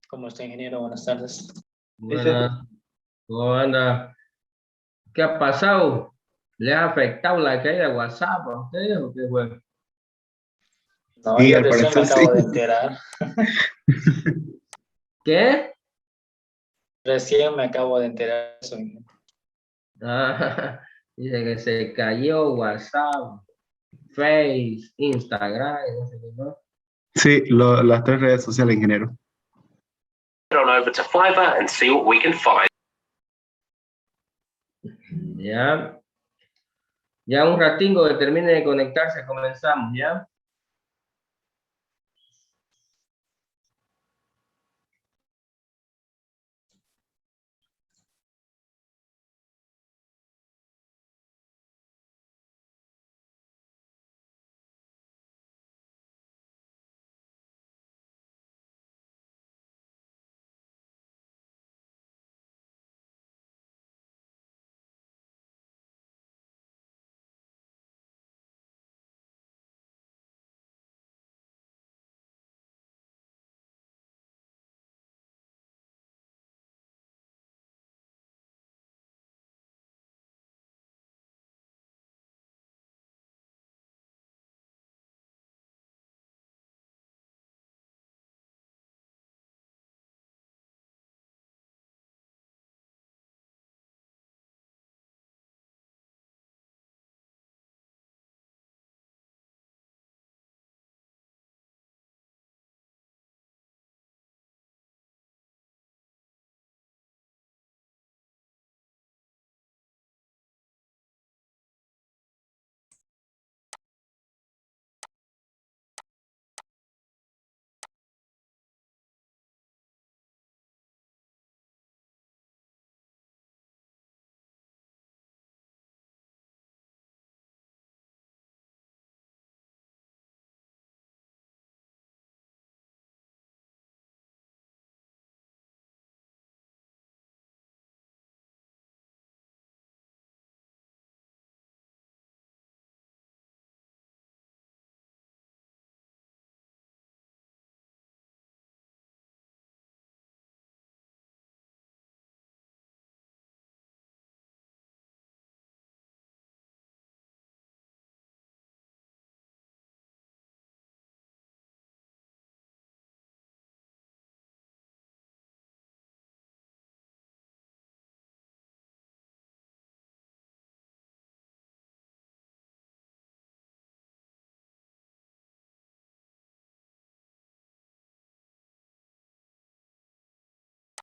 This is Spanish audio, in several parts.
¿Cómo está, ingeniero? Buenas tardes. Buenas, ¿cómo anda? ¿Qué ha pasado? ¿Le ha afectado la caída de WhatsApp a ustedes o qué fue? No, Sí, yo al recién me parecer sí. acabo de enterar. ¿Qué? Recién me acabo de enterar de eso. Ah, dice que se cayó WhatsApp, Face, Instagram, y no sé qué, ¿no? Sí, las tres redes sociales, ingeniero. On over to Fiverr and see what we can find. Ya. Ya un ratingo que termine de conectarse, comenzamos, ¿ya?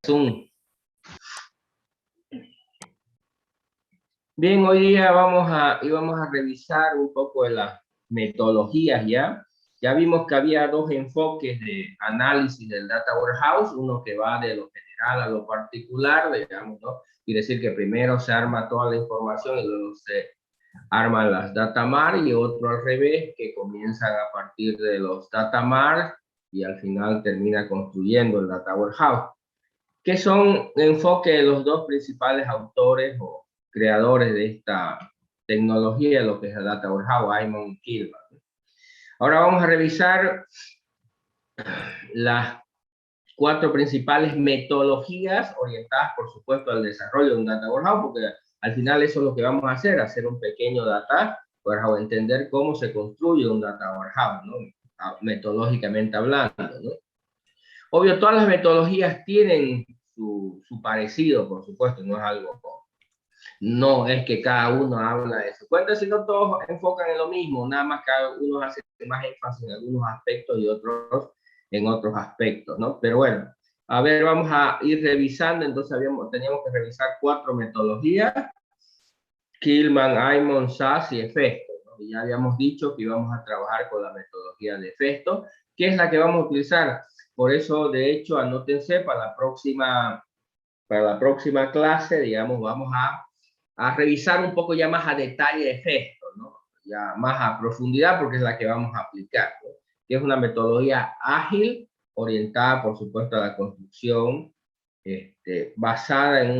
Zoom. Bien, hoy día íbamos a revisar un poco de las metodologías, ¿ya? Ya vimos que había dos enfoques de análisis del Data Warehouse, uno que va de lo general a lo particular, digamos, ¿no? Quiere decir que primero se arma toda la información y luego se arman las data mart, y otro al revés, que comienzan a partir de los data mart y al final termina construyendo el Data Warehouse, que son enfoque de los dos principales autores o creadores de esta tecnología, lo que es el Data Warehouse, Eamon y Killman. Ahora vamos a revisar las cuatro principales metodologías orientadas, por supuesto, al desarrollo de un Data Warehouse, porque al final eso es lo que vamos a hacer un pequeño Data Warehouse, entender cómo se construye un Data Warehouse, ¿no? Metodológicamente hablando, ¿no? Obvio, todas las metodologías tienen su parecido, por supuesto, no es algo, no es que cada uno habla de su cuenta, sino todos enfocan en lo mismo, nada más cada uno hace más énfasis en algunos aspectos y otros en otros aspectos, ¿no? Pero bueno, a ver, vamos a ir revisando. Entonces teníamos que revisar cuatro metodologías: Killman, Eamon, SAS y Hefesto, ¿no? Y ya habíamos dicho que íbamos a trabajar con la metodología de Hefesto, que es la que vamos a utilizar. Por eso, de hecho, anótense para la próxima clase, digamos, vamos a revisar un poco ya más a detalle Hefesto, ¿no? Ya más a profundidad, porque es la que vamos a aplicar, ¿no? Que es una metodología ágil, orientada, por supuesto, a la construcción, basada en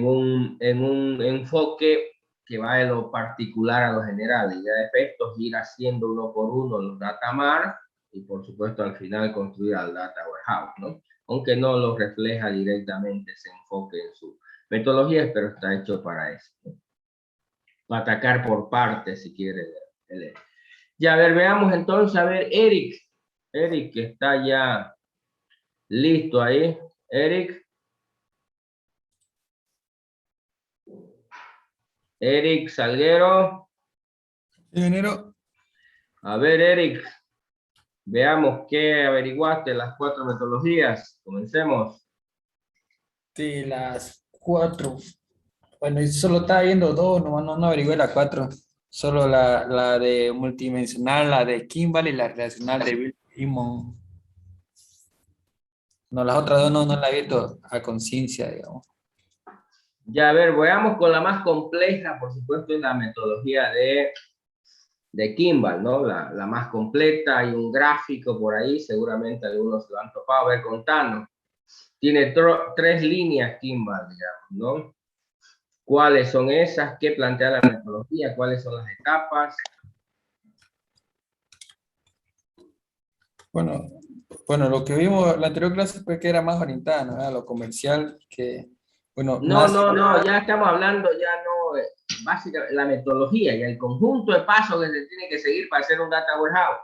un enfoque que va de lo particular a lo general. Y ya de efectos ir haciendo uno por uno los data mart y por supuesto al final construir al Data Warehouse, ¿no? Aunque no lo refleja directamente ese enfoque en su metodología, pero está hecho para eso, ¿no? Para atacar por partes, si quiere. Ya, a ver, veamos entonces, a ver, Eric, que está ya listo ahí. Eric Salguero. Ingeniero. A ver, Eric, veamos qué averiguaste las 4 metodologías. Comencemos. Sí, las 4. Bueno, y solo estaba viendo 2, no averigué la 4. Solo la de multidimensional, la de Kimball y la relacional de Bill Simon. No, las otras 2 no las he visto a conciencia, digamos. Ya, a ver, veamos con la más compleja, por supuesto, es la metodología de Kimball, ¿no? La más completa, hay un gráfico por ahí, seguramente algunos lo han topado. A ver, contanos. Tiene 3 líneas Kimball, digamos, ¿no? ¿Cuáles son esas? ¿Qué plantea la metodología? ¿Cuáles son las etapas? Bueno, lo que vimos en la anterior clase fue que era más orientada, ¿no? A lo comercial que, bueno, No, ya estamos hablando, ya no, básicamente la metodología y el conjunto de pasos que se tiene que seguir para hacer un data warehouse.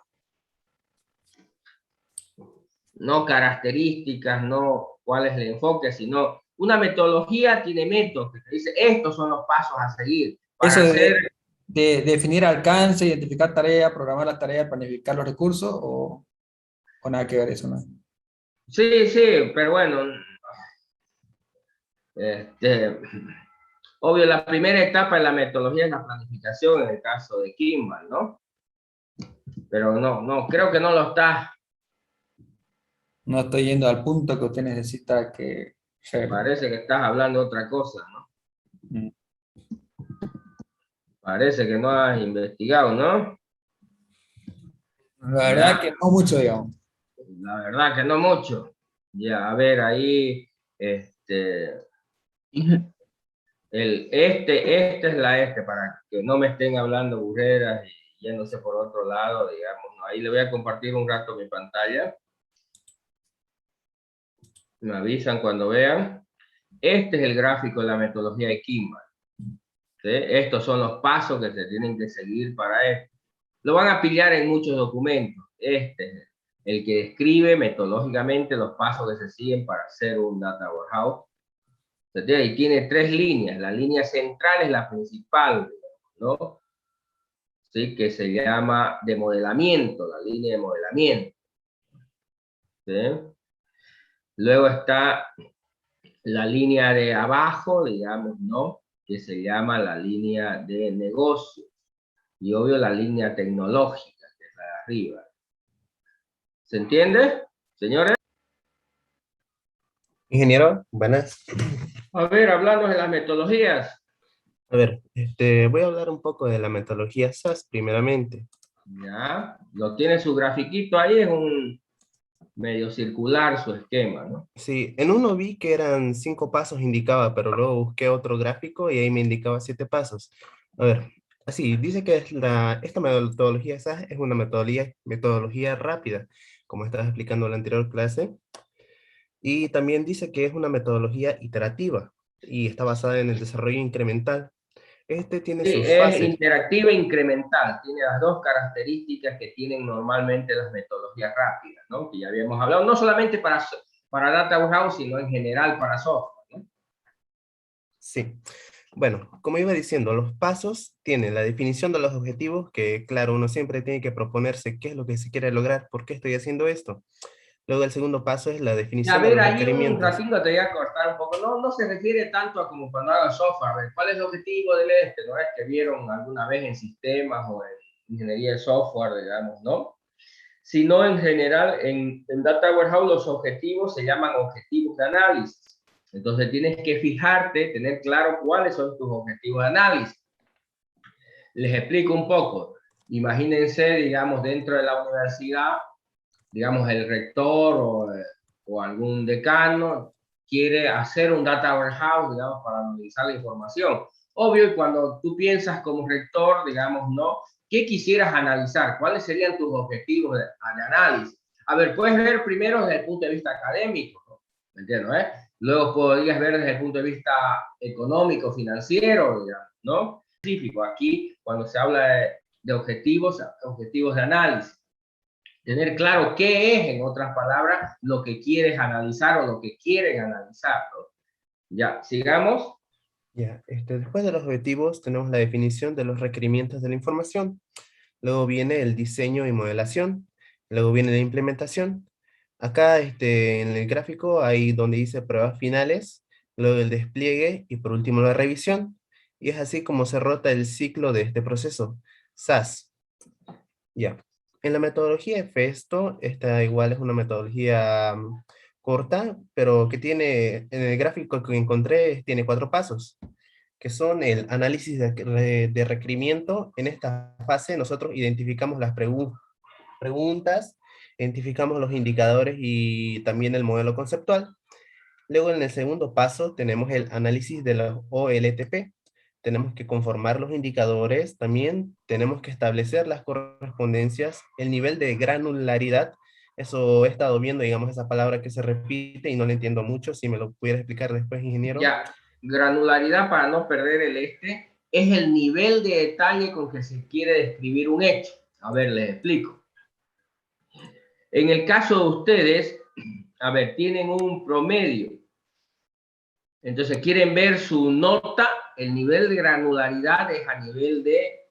No características, no cuál es el enfoque, sino una metodología tiene métodos que te dice estos son los pasos a seguir para eso hacer. de definir alcance, identificar tareas, programar las tareas, planificar los recursos, o nada que ver eso, ¿no? Sí, pero bueno, obvio, la primera etapa de la metodología es la planificación en el caso de Kimball, ¿no? Pero no, creo que no lo está. No estoy yendo al punto que usted necesita que... Parece que estás hablando de otra cosa, ¿no? Parece que no has investigado, ¿no? La verdad que no mucho, digamos. La verdad que no mucho. Ya, a ver, ahí, esta es la para que no me estén hablando burreras y yéndose por otro lado, digamos, ¿no? Ahí le voy a compartir un rato mi pantalla. Me avisan cuando vean. Este es el gráfico de la metodología de Kimball. ¿Sí? Estos son los pasos que se tienen que seguir para esto. Lo van a pillar en muchos documentos. Este es el que describe metodológicamente los pasos que se siguen para hacer un data warehouse. Y tiene 3 líneas. La línea central es la principal, ¿no? ¿Sí? Que se llama de modelamiento, la línea de modelamiento. ¿Sí? Luego está la línea de abajo, digamos, ¿no? Que se llama la línea de negocio. Y obvio la línea tecnológica, que es la de arriba. ¿Se entiende, señores? Ingeniero, buenas. A ver, hablamos de las metodologías. A ver, voy a hablar un poco de la metodología SAS primeramente. Ya, lo tiene su grafiquito ahí, es un medio circular su esquema, ¿no? Sí, en uno vi que eran 5 pasos indicaba, pero luego busqué otro gráfico y ahí me indicaba 7 pasos. A ver, así, dice que esta metodología SAS es una metodología rápida, como estabas explicando en la anterior clase. Y también dice que es una metodología iterativa y está basada en el desarrollo incremental. Tiene Sí, sus es fases. interactiva e incremental. Tiene las 2 características que tienen normalmente las metodologías rápidas, ¿no? Que ya habíamos hablado, no solamente para Data Warehouse, sino en general para software, ¿no? Sí. Bueno, como iba diciendo, los pasos tienen la definición de los objetivos, que claro, uno siempre tiene que proponerse qué es lo que se quiere lograr, por qué estoy haciendo esto. Luego el segundo paso es la definición de los requerimientos. Un ratito te voy a cortar un poco. No se refiere tanto a como cuando hagas software. A ver, ¿cuál es el objetivo del No es que vieron alguna vez en sistemas o en ingeniería de software, digamos, ¿no? Sino en general, en Data Warehouse los objetivos se llaman objetivos de análisis. Entonces tienes que fijarte, tener claro cuáles son tus objetivos de análisis. Les explico un poco. Imagínense, digamos, dentro de la universidad, digamos, el rector o algún decano quiere hacer un data warehouse, digamos, para analizar la información. Obvio, y cuando tú piensas como rector, digamos, no, ¿qué quisieras analizar? ¿Cuáles serían tus objetivos de análisis? A ver, puedes ver primero desde el punto de vista académico, ¿no? ¿Me entiendes? Luego podrías ver desde el punto de vista económico, financiero, ¿no? Específico. Aquí, cuando se habla de objetivos de análisis. Tener claro qué es, en otras palabras, lo que quieres analizar o lo que quieren analizar, ¿no? Ya, sigamos. Ya, después de los objetivos tenemos la definición de los requerimientos de la información. Luego viene el diseño y modelación. Luego viene la implementación. Acá en el gráfico hay donde dice pruebas finales, luego el despliegue y por último la revisión. Y es así como se rota el ciclo de este proceso. SAS. Ya. En la metodología de FESTO, esta igual es una metodología corta, pero que tiene, en el gráfico que encontré, tiene 4 pasos, que son el análisis de requerimiento. En esta fase nosotros identificamos las preguntas, identificamos los indicadores y también el modelo conceptual. Luego en el segundo paso tenemos el análisis de los OLTP. Tenemos que conformar los indicadores, también tenemos que establecer las correspondencias, el nivel de granularidad. Eso he estado viendo, digamos, esa palabra que se repite y no la entiendo mucho. Si me lo pudiera explicar después, ingeniero. Ya, granularidad, para no perder es el nivel de detalle con que se quiere describir un hecho. A ver, les explico. En el caso de ustedes, a ver, tienen un promedio. Entonces quieren ver su nota, el nivel de granularidad es a nivel de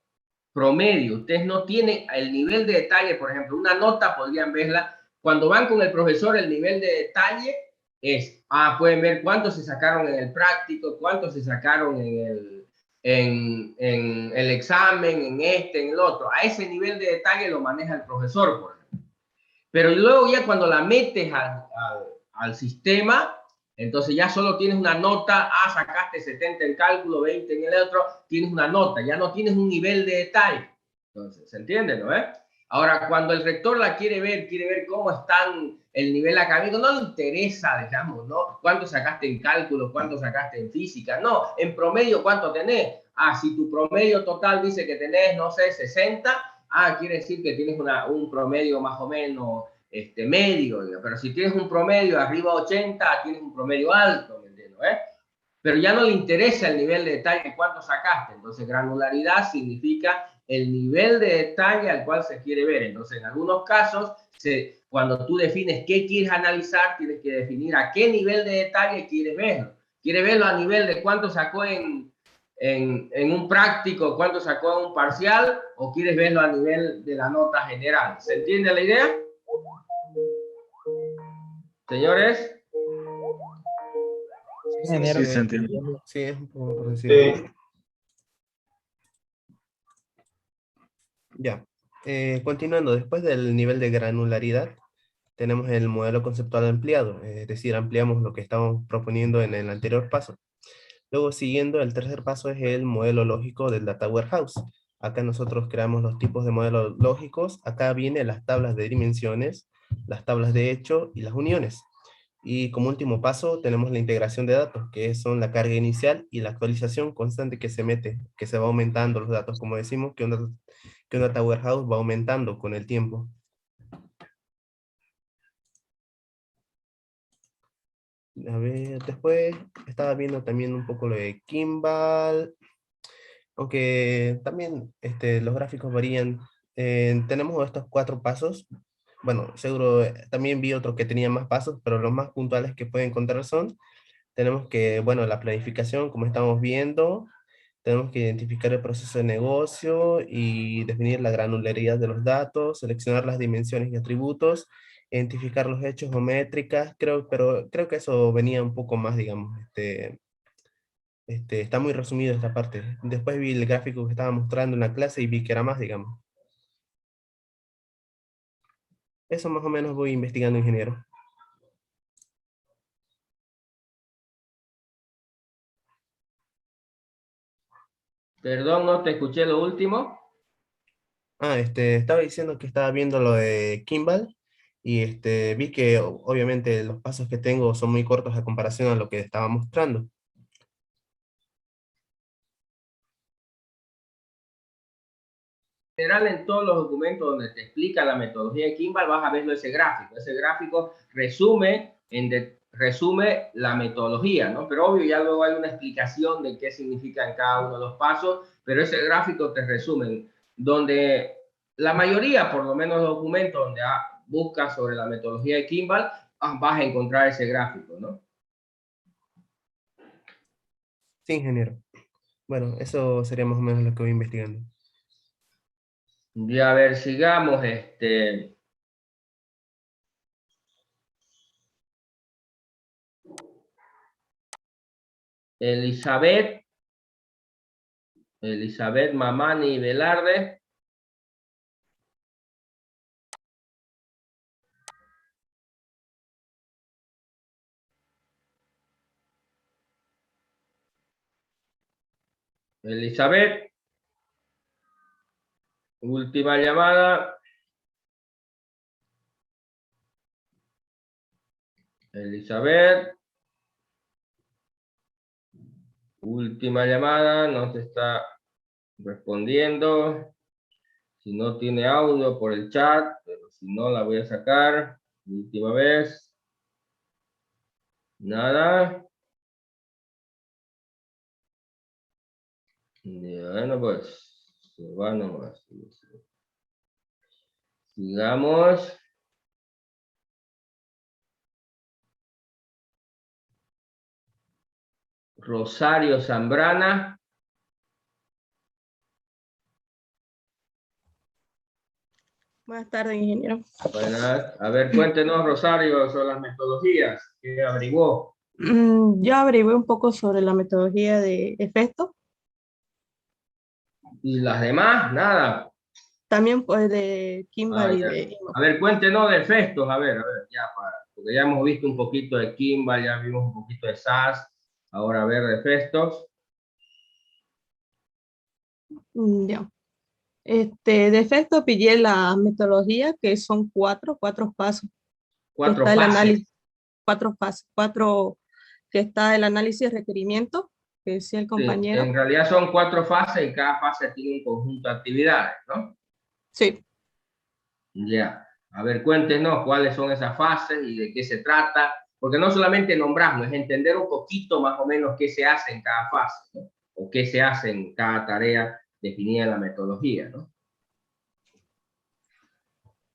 promedio. Ustedes no tienen el nivel de detalle, por ejemplo, una nota podrían verla. Cuando van con el profesor, el nivel de detalle es, pueden ver cuántos se sacaron en el práctico, cuántos se sacaron en el examen, en el otro. A ese nivel de detalle lo maneja el profesor, por ejemplo. Pero luego ya cuando la metes al sistema, entonces ya solo tienes una nota, sacaste 70 en cálculo, 20 en el otro, tienes una nota, ya no tienes un nivel de detalle. Entonces, ¿se entiende, no? Ahora, cuando el rector la quiere ver cómo están el nivel académico, no le interesa, digamos, ¿no? ¿Cuánto sacaste en cálculo, cuánto sacaste en física? No, en promedio, ¿cuánto tenés? Si tu promedio total dice que tenés, no sé, 60, quiere decir que tienes un promedio más o menos medio, pero si tienes un promedio arriba de 80, tienes un promedio alto, ¿me entiendes? Pero ya no le interesa el nivel de detalle, cuánto sacaste. Entonces, granularidad significa el nivel de detalle al cual se quiere ver. Entonces, en algunos casos, cuando tú defines qué quieres analizar, tienes que definir a qué nivel de detalle quieres verlo. ¿Quieres verlo a nivel de cuánto sacó en un práctico, cuánto sacó en un parcial, o quieres verlo a nivel de la nota general? ¿Se entiende la idea? Señores. Sí, se entiende. Sí, es un poco por decirlo. Sí. Ya. Continuando, después del nivel de granularidad, tenemos el modelo conceptual ampliado, es decir, ampliamos lo que estábamos proponiendo en el anterior paso. Luego, siguiendo, el tercer paso es el modelo lógico del Data Warehouse. Acá nosotros creamos los tipos de modelos lógicos. Acá vienen las tablas de dimensiones, las tablas de hecho y las uniones. Y como último paso tenemos la integración de datos, que son la carga inicial y la actualización constante que se mete, que se va aumentando los datos, como decimos, que un Data Warehouse va aumentando con el tiempo. A ver, después estaba viendo también un poco lo de Kimball, aunque también los gráficos varían. Tenemos estos 4 pasos. Bueno, seguro también vi otro que tenía más pasos, pero los más puntuales que pueden encontrar son, tenemos que, bueno, la planificación, como estamos viendo, tenemos que identificar el proceso de negocio y definir la granularidad de los datos, seleccionar las dimensiones y atributos, identificar los hechos o métricas, pero creo que eso venía un poco más, digamos, está muy resumido esta parte. Después vi el gráfico que estaba mostrando en la clase y vi que era más, digamos. Eso más o menos voy investigando, ingeniero. Perdón, no te escuché lo último. Estaba diciendo que estaba viendo lo de Kimball y vi que obviamente los pasos que tengo son muy cortos a comparación a lo que estaba mostrando. general en todos los documentos donde te explica la metodología de Kimball vas a verlo ese gráfico. Ese gráfico resume la metodología, ¿no? Pero obvio ya luego hay una explicación de qué significan cada uno de los pasos, pero ese gráfico te resume, donde la mayoría, por lo menos los documentos donde buscas sobre la metodología de Kimball, vas a encontrar ese gráfico, ¿no? Sí, ingeniero. Bueno, eso sería más o menos lo que voy investigando. Y a ver, sigamos, Elizabeth Mamani Velarde. Elizabeth. Última llamada. Elizabeth. Última llamada, no te está respondiendo. Si no tiene audio por el chat, pero si no la voy a sacar. Última vez. Nada. Bueno, pues se va nomás. Sigamos. Rosario Zambrana. Buenas tardes, ingeniero. Buenas. A ver, cuéntenos, Rosario, sobre las metodologías. ¿Qué averiguó? Yo averigué un poco sobre la metodología de efecto. ¿Y las demás? Nada. También pues de Kimball y Ya. de... A ver, cuéntenos de efectos. A ver, ya porque ya hemos visto un poquito de Kimball, ya vimos un poquito de SAS. Ahora a ver de efectos. Ya. De efecto pillé la metodología que son cuatro pasos. Cuatro Está el fases. análisis, cuatro pasos, que está el análisis de requerimiento, que decía el Sí, compañero. en realidad son 4 fases y cada fase tiene un conjunto de actividades, ¿no? Sí. Ya. A ver, cuéntenos cuáles son esas fases y de qué se trata, porque no solamente nombrarlo, es entender un poquito más o menos qué se hace en cada fase, ¿no? O qué se hace en cada tarea definida en la metodología, ¿no?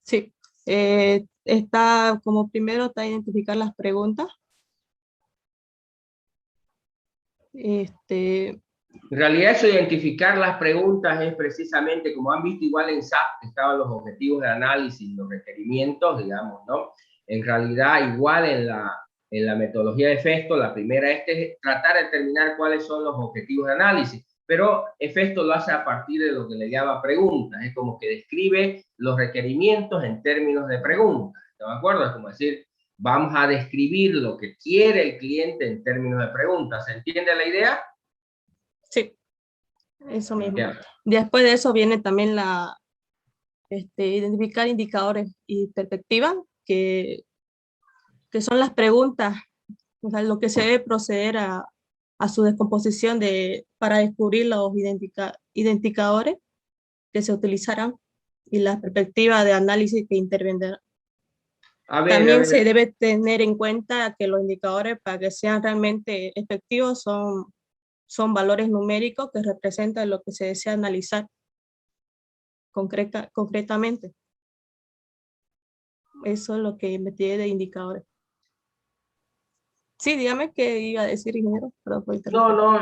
Sí. Está como primero está identificar las preguntas. En realidad eso de identificar las preguntas es precisamente, como han visto igual en SAP, estaban los objetivos de análisis, los requerimientos, digamos, ¿no? En realidad igual en la metodología de Festo, la primera es tratar de determinar cuáles son los objetivos de análisis, pero Festo lo hace a partir de lo que le llama preguntas, es como que describe los requerimientos en términos de preguntas, ¿está de acuerdo? Es como decir, vamos a describir lo que quiere el cliente en términos de preguntas, ¿se entiende la idea? Sí, eso mismo. Ya. Después de eso viene también identificar indicadores y perspectivas, que son las preguntas, o sea, lo que se debe proceder a su descomposición para descubrir los indicadores que se utilizarán y la perspectiva de análisis que intervendrá. También se debe tener en cuenta que los indicadores, para que sean realmente efectivos, son valores numéricos que representan lo que se desea analizar concretamente. Eso es lo que investigué de indicadores. Sí, dígame qué iba a decir, ingeniero. No,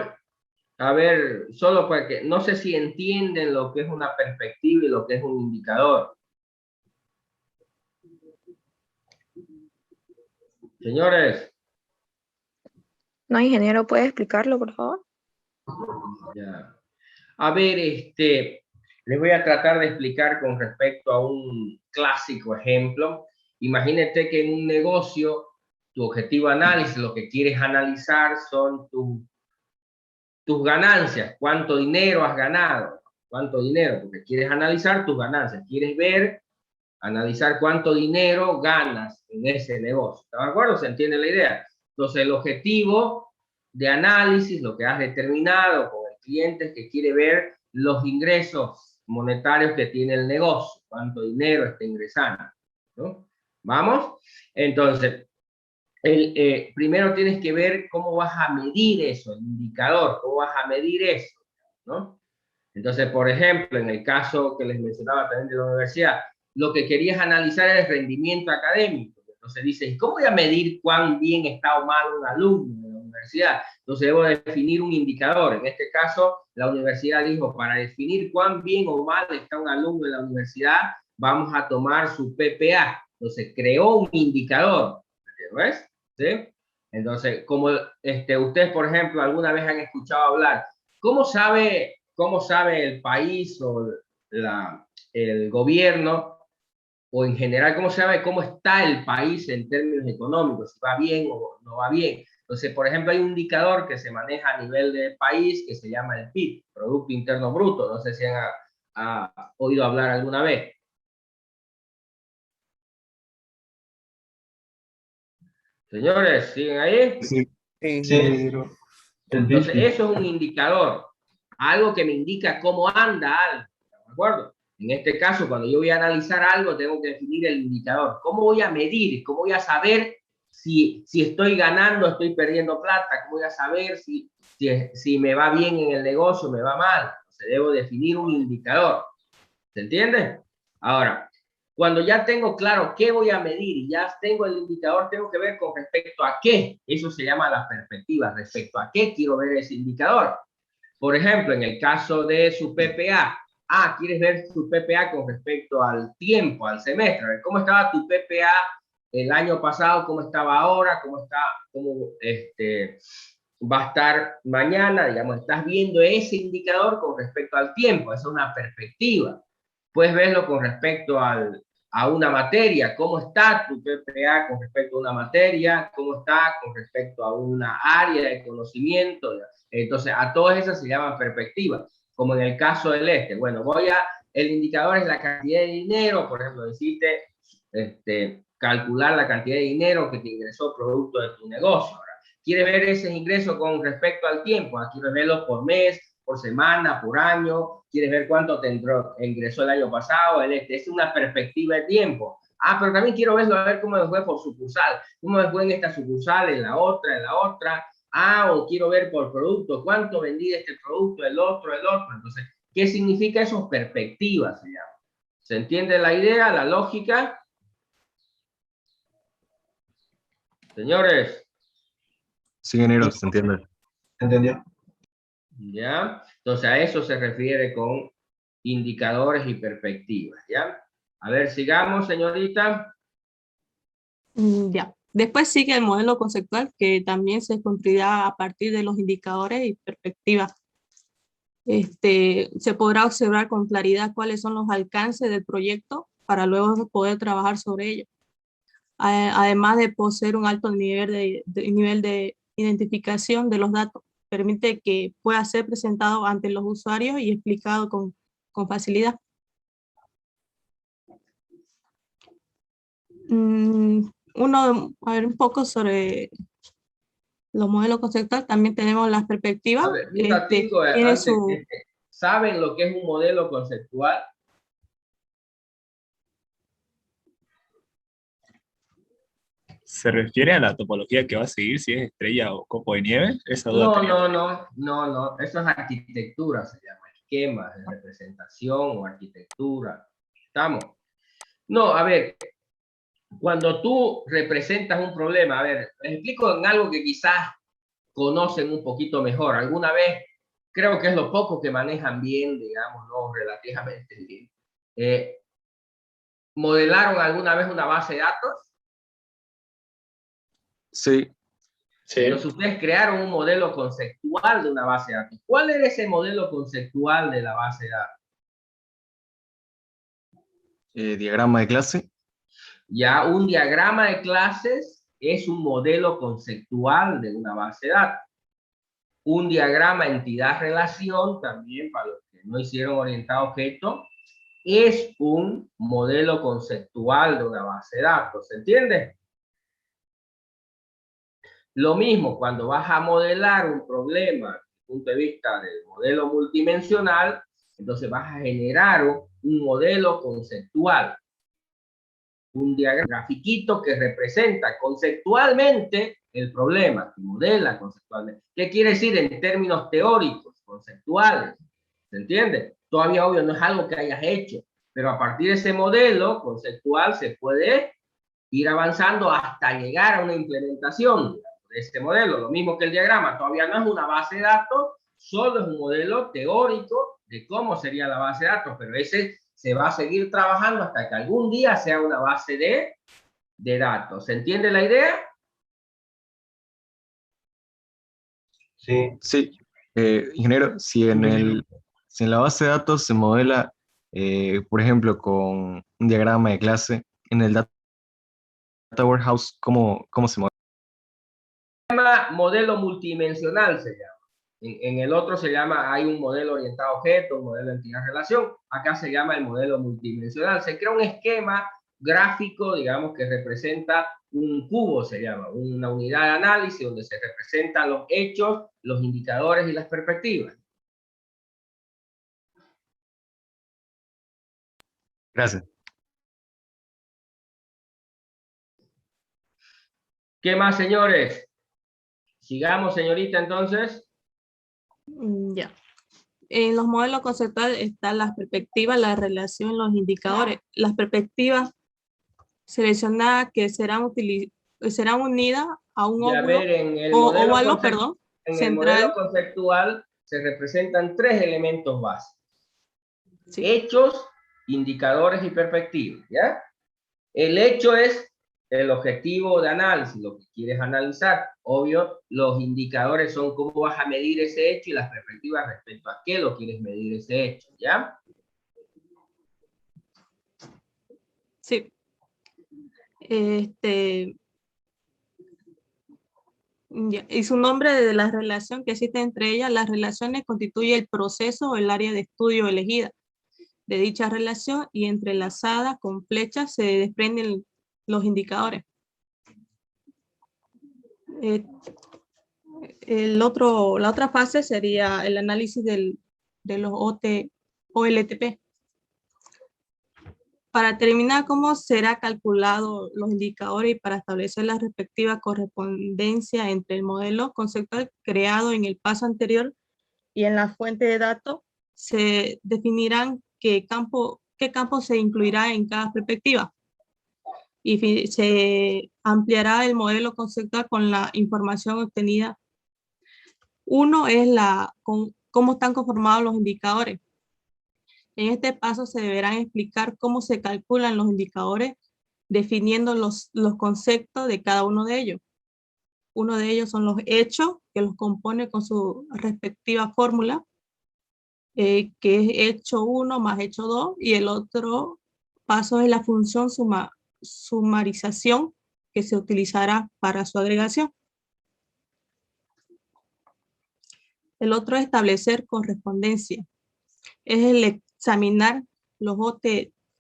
a ver, solo porque no sé si entienden lo que es una perspectiva y lo que es un indicador. Señores. No, ingeniero, ¿puede explicarlo, por favor? Ya. A ver, les voy a tratar de explicar con respecto a un clásico ejemplo. Imagínate que en un negocio, tu objetivo de análisis, lo que quieres analizar son tus ganancias, cuánto dinero has ganado, cuánto dinero, porque quieres analizar tus ganancias, quieres analizar cuánto dinero ganas en ese negocio. ¿Está de acuerdo? ¿Se entiende la idea? Entonces, el objetivo de análisis, lo que has determinado con el cliente es que quiere ver los ingresos monetarios que tiene el negocio, cuánto dinero está ingresando, ¿no? ¿Vamos? Entonces, primero tienes que ver cómo vas a medir eso, el indicador, cómo vas a medir eso, ¿no? Entonces, por ejemplo, en el caso que les mencionaba también de la universidad, lo que querías analizar era el rendimiento académico. Entonces dices, ¿cómo voy a medir cuán bien está o mal un alumno de la universidad? Entonces debo definir un indicador. En este caso, la universidad dijo, para definir cuán bien o mal está un alumno en la universidad, vamos a tomar su PPA. Entonces creó un indicador, ¿ves? ¿Sí? Entonces, como ustedes, por ejemplo, alguna vez han escuchado hablar, ¿cómo sabe el país o el gobierno, o en general, cómo sabe cómo está el país en términos económicos, si va bien o no va bien? Entonces, por ejemplo, hay un indicador que se maneja a nivel del país que se llama el PIB, Producto Interno Bruto. No sé si han oído hablar alguna vez. Señores, ¿siguen ahí? Sí. Sí. Entonces, eso es un indicador, algo que me indica cómo anda algo, ¿de acuerdo? En este caso, cuando yo voy a analizar algo, tengo que definir el indicador. ¿Cómo voy a medir? ¿Cómo voy a saber si estoy ganando, estoy perdiendo plata? ¿Cómo voy a saber si me va bien en el negocio, me va mal? Entonces, debo definir un indicador. ¿Se entiende? Ahora, cuando ya tengo claro qué voy a medir y ya tengo el indicador, tengo que ver con respecto a qué. Eso se llama la perspectiva. Respecto a qué quiero ver ese indicador. Por ejemplo, en el caso de su PPA. ¿Quieres ver su PPA con respecto al tiempo, al semestre? A ver, ¿cómo estaba tu PPA el año pasado? ¿Cómo estaba ahora? ¿Cómo va a estar mañana? Digamos, estás viendo ese indicador con respecto al tiempo. Esa es una perspectiva. Puedes verlo con respecto a una materia. ¿Cómo está tu PPA con respecto a una materia? ¿Cómo está con respecto a una área de conocimiento? Entonces, a todas esas se llaman perspectivas, como en el caso del bueno, el indicador es la cantidad de dinero, por ejemplo, decirte, calcular la cantidad de dinero que te ingresó producto de tu negocio. Ahora, ¿quieres ver ese ingreso con respecto al tiempo? ¿Quieres verlo por mes, por semana, por año? ¿Quieres ver cuánto te ingresó el año pasado? Es una perspectiva de tiempo. Pero también quiero verlo, a ver cómo me fue por sucursal, cómo me fue en esta sucursal, en la otra. O quiero ver por producto, cuánto vendí de este producto, el otro. Entonces, ¿qué significa eso? Perspectiva se llama. ¿Se entiende la idea, la lógica? Señores. Sí, ingeniero, se entiende. ¿Entendió? ¿Ya? Entonces, a eso se refiere con indicadores y perspectivas, ¿ya? A ver, sigamos, señorita. Ya. Después sigue el modelo conceptual, que también se construirá a partir de los indicadores y perspectivas. Se podrá observar con claridad cuáles son los alcances del proyecto para luego poder trabajar sobre ello. Además de poseer un alto nivel de identificación de los datos, permite que pueda ser presentado ante los usuarios y explicado con facilidad. A ver un poco sobre los modelos conceptuales. También tenemos las perspectivas. A ver, un ratito, ¿saben lo que es un modelo conceptual? ¿Se refiere a la topología que va a seguir, si es estrella o copo de nieve? Esa duda No, tenía. no. Eso es arquitectura, se llama. Esquemas de representación o arquitectura. ¿Estamos? No, a ver, cuando tú representas un problema, a ver, les explico en algo que quizás conocen un poquito mejor. Alguna vez, creo que es lo poco que manejan bien, digamos, ¿no? Relativamente bien. ¿Modelaron alguna vez una base de datos? Sí. Entonces ustedes crearon un modelo conceptual de una base de datos. ¿Cuál era ese modelo conceptual de la base de datos? Diagrama de clase. Ya, un diagrama de clases es un modelo conceptual de una base de datos. Un diagrama entidad-relación, también para los que no hicieron orientado a objeto, es un modelo conceptual de una base de datos. ¿Se entiende? Lo mismo cuando vas a modelar un problema desde el punto de vista del modelo multidimensional, Entonces vas a generar un modelo conceptual, un diagrama, grafiquito que representa conceptualmente el problema, que modela conceptualmente. ¿Qué quiere decir en términos teóricos, conceptuales? ¿Se entiende? Todavía, obvio, no es algo que hayas hecho, pero a partir de ese modelo conceptual se puede ir avanzando hasta llegar a una implementación de este modelo. Lo mismo que el diagrama, todavía no es una base de datos, solo es un modelo teórico de cómo sería la base de datos, pero ese se va a seguir trabajando hasta que algún día sea una base de datos. ¿Se entiende la idea? Sí. Sí, ingeniero, si en la base de datos se modela, por ejemplo, con un diagrama de clase, en el Data Warehouse, ¿cómo se modela? Modelo multidimensional se llama. En el otro se llama, hay un modelo orientado a objetos, un modelo de entidad-relación. Acá se llama el modelo multidimensional. Se crea un esquema gráfico, digamos, que representa un cubo, se llama, una unidad de análisis donde se representan los hechos, los indicadores y las perspectivas. Gracias. ¿Qué más, señores? Sigamos, señorita, entonces. Ya. En los modelos conceptuales están las perspectivas, la relación, los indicadores. Las perspectivas seleccionadas que serán unidas a un Y a ver, en el óvalo, perdón, en el central. modelo conceptual se representan tres elementos básicos. Sí. Hechos, indicadores y perspectivas, ¿ya? El hecho es el objetivo de análisis, lo que quieres analizar. Obvio, los indicadores son cómo vas a medir ese hecho y las perspectivas respecto a qué lo quieres medir ese hecho, ¿ya? Sí. Ya. Y su nombre de la relación que existe entre ellas, las relaciones constituye el proceso o el área de estudio elegida de dicha relación y entrelazada con flechas se desprenden los indicadores. La otra fase sería el análisis de los OLTP. Para determinar cómo será calculado los indicadores y para establecer la respectiva correspondencia entre el modelo conceptual creado en el paso anterior y en la fuente de datos, se definirán qué campo se incluirá en cada perspectiva. Y se ampliará el modelo conceptual con la información obtenida. Uno es cómo están conformados los indicadores. En este paso se deberán explicar cómo se calculan los indicadores, definiendo los conceptos de cada uno de ellos. Uno de ellos son los hechos, que los compone con su respectiva fórmula, que es hecho 1 más hecho 2, y el otro paso es la función sumarización, que se utilizará para su agregación. El otro es establecer correspondencia. Es el examinar los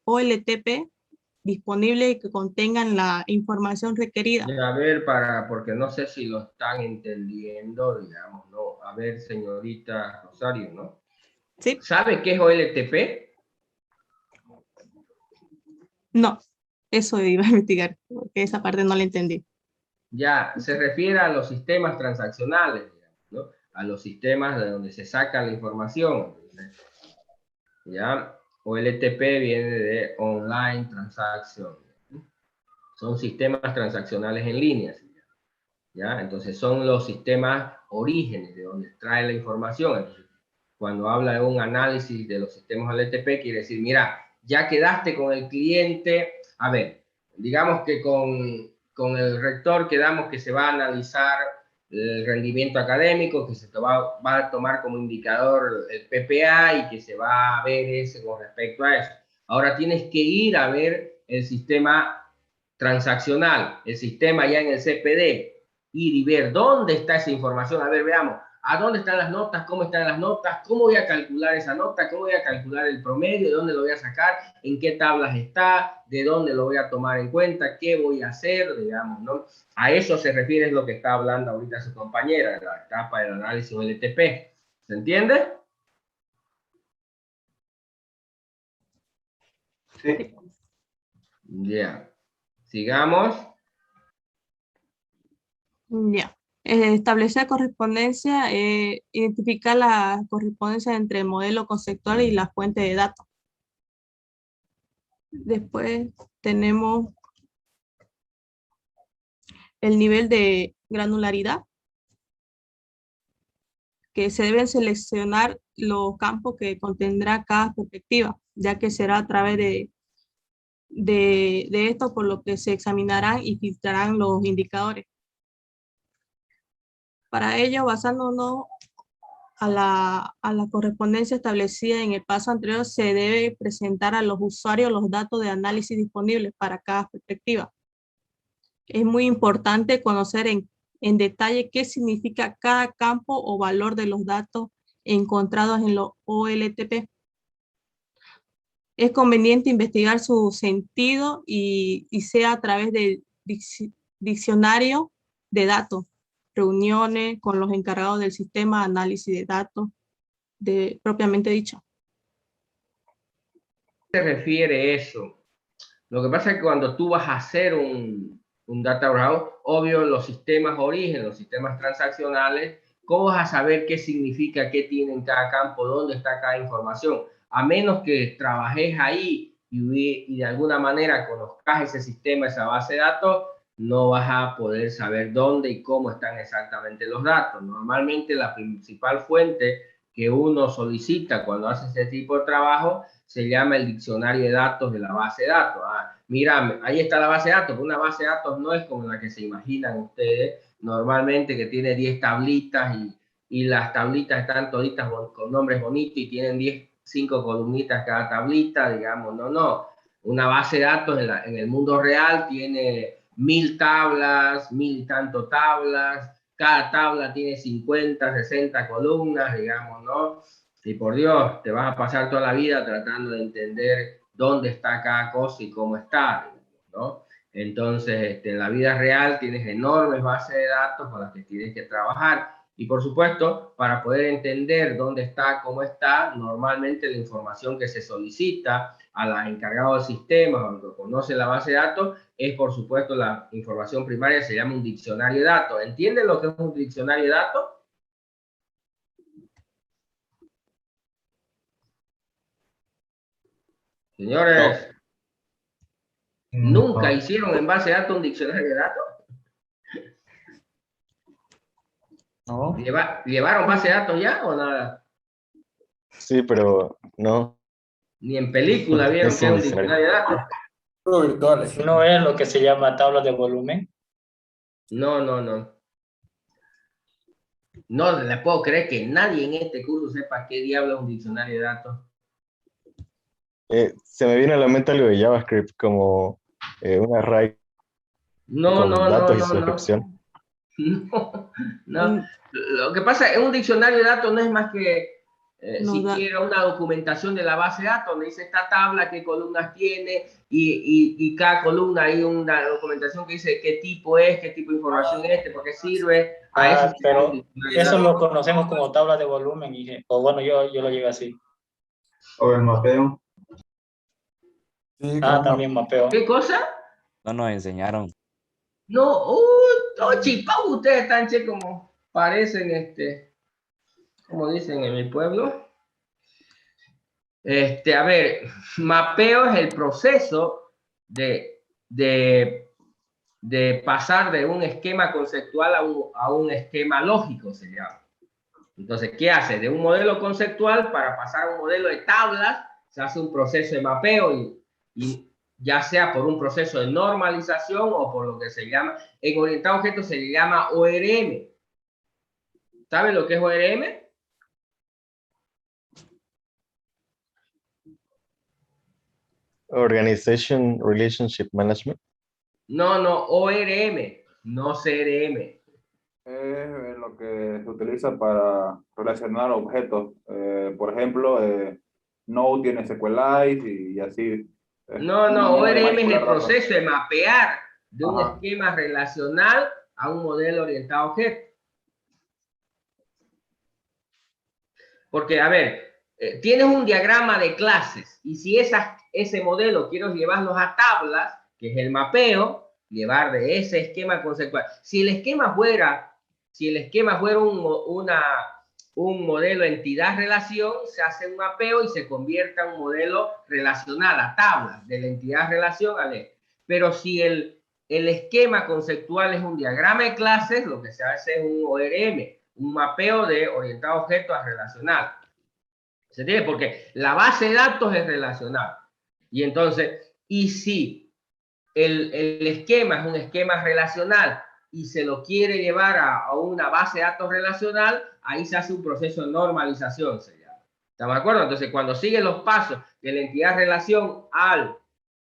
OLTP disponibles y que contengan la información requerida. A ver, porque no sé si lo están entendiendo, digamos, ¿no? A ver, señorita Rosario, ¿no? ¿Sí? ¿Sabe qué es OLTP? No, eso iba a investigar, porque esa parte no la entendí. Ya, se refiere a los sistemas transaccionales, digamos, ¿no? A los sistemas de donde se saca la información. Ya, OLTP viene de Online Transaction. Son sistemas transaccionales en línea. ¿Ya? Entonces son los sistemas orígenes de donde trae la información. Entonces, cuando habla de un análisis de los sistemas OLTP, quiere decir, mira, ya quedaste con el cliente, a ver, digamos que con el rector quedamos que se va a analizar el rendimiento académico, que se va a tomar como indicador el PPA y que se va a ver ese con respecto a eso. Ahora tienes que ir a ver el sistema transaccional, el sistema ya en el CPD, ir y ver dónde está esa información. A ver, veamos, ¿a dónde están las notas? ¿Cómo están las notas? ¿Cómo voy a calcular esa nota? ¿Cómo voy a calcular el promedio? ¿De dónde lo voy a sacar? ¿En qué tablas está? ¿De dónde lo voy a tomar en cuenta? ¿Qué voy a hacer? Digamos, ¿no? A eso se refiere lo que está hablando ahorita su compañera, la etapa del análisis OLTP. ¿Se entiende? Sí. Ya. Sigamos. Ya. Establecer correspondencia, identificar la correspondencia entre el modelo conceptual y la fuente de datos. Después tenemos el nivel de granularidad, que se deben seleccionar los campos que contendrá cada perspectiva, ya que será a través de esto por lo que se examinarán y filtrarán los indicadores. Para ello, basándonos a la correspondencia establecida en el paso anterior, se debe presentar a los usuarios los datos de análisis disponibles para cada perspectiva. Es muy importante conocer en detalle qué significa cada campo o valor de los datos encontrados en los OLTP. Es conveniente investigar su sentido y sea a través de diccionario de datos, reuniones con los encargados del sistema de análisis de datos, propiamente dicho. ¿A qué se refiere eso? Lo que pasa es que cuando tú vas a hacer un data warehouse, obvio, los sistemas origen, los sistemas transaccionales, ¿cómo vas a saber qué significa, qué tiene en cada campo, dónde está cada información? A menos que trabajes ahí y de alguna manera conozcas ese sistema, esa base de datos, no vas a poder saber dónde y cómo están exactamente los datos. Normalmente la principal fuente que uno solicita cuando hace ese tipo de trabajo se llama el diccionario de datos de la base de datos. Mira, ahí está la base de datos. Una base de datos no es como la que se imaginan ustedes, normalmente que tiene 10 tablitas y las tablitas están toditas con nombres bonitos y tienen 5 columnitas cada tablita, digamos, no. Una base de datos en el mundo real tiene 1000 tablas, 1000 y tanto tablas, cada tabla tiene 50, 60 columnas, digamos, ¿no? Y por Dios, te vas a pasar toda la vida tratando de entender dónde está cada cosa y cómo está, ¿no? Entonces, en la vida real tienes enormes bases de datos con las que tienes que trabajar. Y por supuesto, para poder entender dónde está, cómo está, normalmente la información que se solicita a los encargados del sistema o que conoce la base de datos es, por supuesto, la información primaria, se llama un diccionario de datos. ¿Entienden lo que es un diccionario de datos? Señores, ¿nunca hicieron en base de datos un diccionario de datos? No. ¿Llevaron base de datos ya o nada? Sí, pero no. Ni en película vieron que es un diccionario de datos. Virtuales. ¿No es lo que se llama tabla de volumen? No. No le puedo creer que nadie en este curso sepa qué diablo es un diccionario de datos. Se me viene a la mente algo de JavaScript como un array con datos y su descripción. No. Lo que pasa es que un diccionario de datos no es más que siquiera una documentación de la base de datos, donde dice esta tabla, qué columnas tiene, y cada columna hay una documentación que dice qué tipo es, qué tipo de información es, por qué sirve. Pero eso lo conocemos como tabla de volumen, o bueno, yo lo llevo así. O el mapeo. Sí, también mapeo. ¿Qué cosa? No nos enseñaron. No, chipao, ustedes están como parecen, como dicen en mi pueblo. A ver, mapeo es el proceso de pasar de un esquema conceptual a un esquema lógico, se llama. Entonces, ¿qué hace? De un modelo conceptual para pasar a un modelo de tablas, se hace un proceso de mapeo y ya sea por un proceso de normalización o por lo que se llama, en orientado a objetos se le llama ORM. ¿Saben lo que es ORM? Organization Relationship Management. No, ORM, no CRM. Es lo que se utiliza para relacionar objetos. Por ejemplo, Node tiene SQLite y así. No, ORM es el proceso de mapear de un esquema relacional a un modelo orientado a objetos. Porque, a ver, tienes un diagrama de clases y si ese modelo quiero llevarlos a tablas, que es el mapeo, llevar de ese esquema conceptual. Si el esquema fuera un modelo entidad-relación, se hace un mapeo y se convierte en un modelo relacional a tablas, de la entidad-relación al eje. Pero si el esquema conceptual es un diagrama de clases, lo que se hace es un ORM, un mapeo de orientado a objeto a relacional. ¿Se entiende? Porque la base de datos es relacional. Y entonces, y si el esquema es un esquema relacional y se lo quiere llevar a una base de datos relacional, ahí se hace un proceso de normalización, se llama. ¿Estamos de acuerdo? Entonces, cuando siguen los pasos de la entidad relación a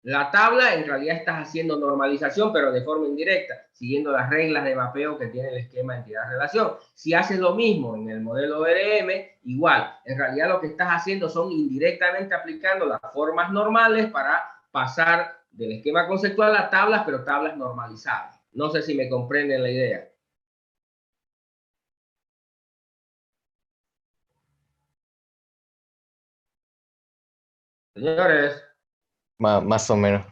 la tabla, en realidad estás haciendo normalización, pero de forma indirecta, siguiendo las reglas de mapeo que tiene el esquema entidad-relación. Si haces lo mismo en el modelo ORM, igual. En realidad lo que estás haciendo son indirectamente aplicando las formas normales para pasar del esquema conceptual a tablas, pero tablas normalizadas. No sé si me comprenden la idea. Señores. Más o menos.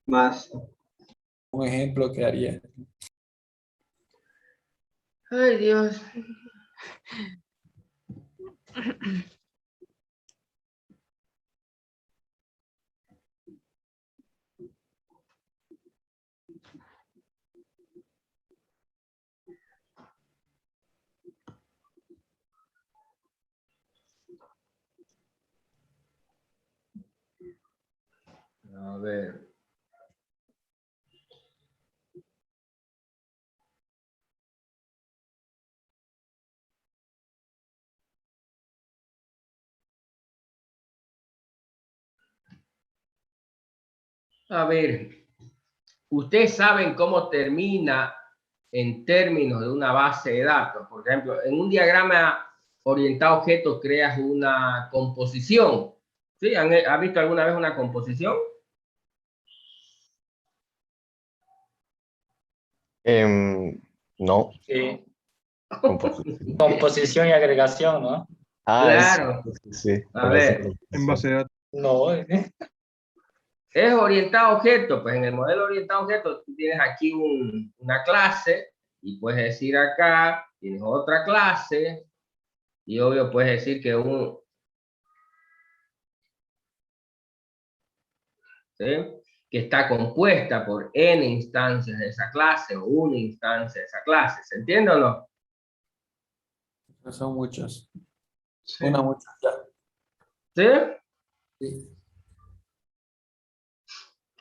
Más. Un ejemplo que haría. Ay, Dios. A ver. A ver, ustedes saben cómo termina en términos de una base de datos. Por ejemplo, en un diagrama orientado a objetos creas una composición. ¿Sí? ¿Han visto alguna vez una composición? No. Sí. Composición. Composición y agregación, ¿no? Claro. Sí. A ver. En base de datos. No. Es orientado a objetos, pues en el modelo orientado a objetos tú tienes aquí una clase y puedes decir acá, tienes otra clase y obvio puedes decir que ¿sí? Que está compuesta por n instancias de esa clase o una instancia de esa clase, ¿se entiende o no? Son muchos. Sí. Una mucha ya. ¿Sí? Sí.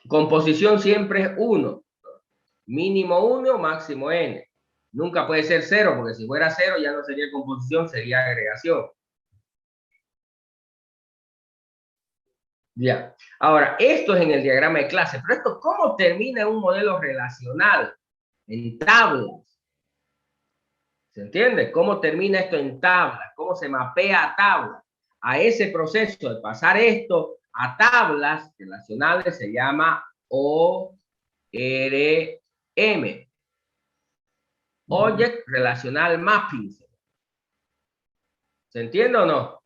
Composición siempre es 1, mínimo 1, máximo n. Nunca puede ser 0, porque si fuera 0 ya no sería composición, sería agregación. Ya. Ahora, esto es en el diagrama de clase, pero esto, ¿cómo termina en un modelo relacional? En tablas. ¿Se entiende? ¿Cómo termina esto en tablas? ¿Cómo se mapea a tablas? A ese proceso de pasar esto a tablas relacionales se llama ORM. Object Relational Mapping. ¿Se entiende o no?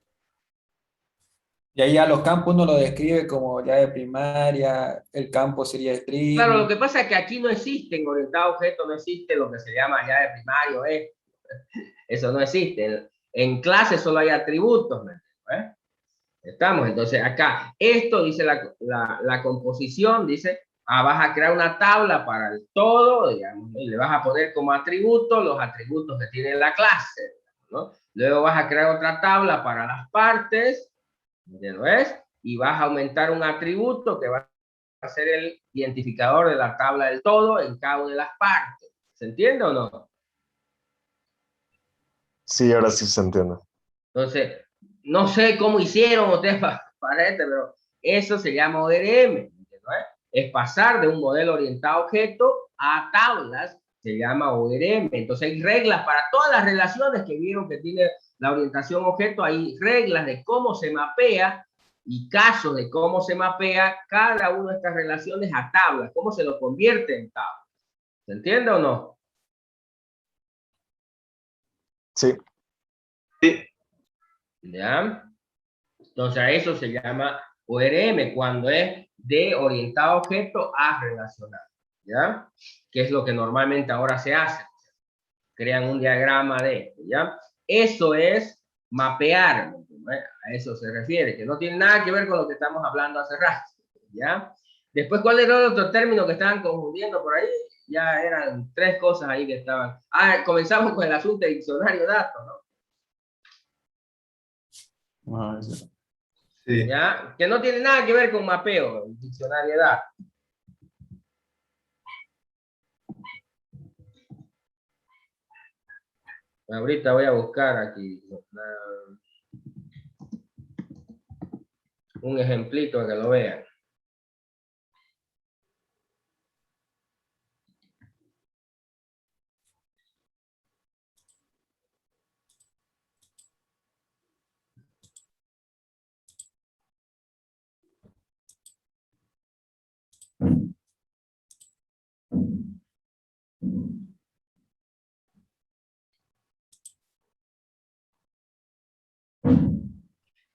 Y ahí a los campos uno lo describe como ya de primaria, el campo sería string. Claro, lo que pasa es que aquí no existen orientado a objetos, no existe lo que se llama ya de primario, eso no existe. En clase solo hay atributos, ¿eh? Estamos, entonces acá, esto dice la composición, dice, vas a crear una tabla para el todo, digamos, y le vas a poner como atributo los atributos que tiene la clase, ¿no? Luego vas a crear otra tabla para las partes, ¿no ves? Y vas a aumentar un atributo que va a ser el identificador de la tabla del todo en cada una de las partes. ¿Se entiende o no? Sí, ahora sí se entiende. Entonces, no sé cómo hicieron ustedes para esto, pero eso se llama ORM, ¿no? Es pasar de un modelo orientado a objeto a tablas, se llama ORM. Entonces hay reglas para todas las relaciones que vieron que tiene la orientación objeto, hay reglas de cómo se mapea y casos de cómo se mapea cada una de estas relaciones a tablas, cómo se lo convierte en tablas. ¿Se entiende o no? Sí. ¿Ya? Entonces a eso se llama ORM, cuando es de orientado a objeto a relacional, ¿ya? Que es lo que normalmente ahora se hace. Crean un diagrama de esto, ¿ya? Eso es mapear, ¿no? A eso se refiere, que no tiene nada que ver con lo que estamos hablando hace rato, ¿ya? Después, ¿cuál era el otro término que estaban confundiendo por ahí? Ya eran 3 cosas ahí que estaban. Ah, comenzamos con el asunto de diccionario de datos, ¿no? Sí. ¿Ya? Que no tiene nada que ver con mapeo, el diccionario de datos. Ahorita voy a buscar aquí un ejemplito para que lo vean.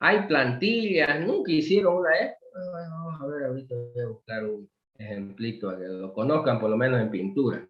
Hay plantillas, nunca hicieron una de estas. Bueno, vamos a ver, ahorita voy a buscar un ejemplito para que lo conozcan por lo menos en pintura.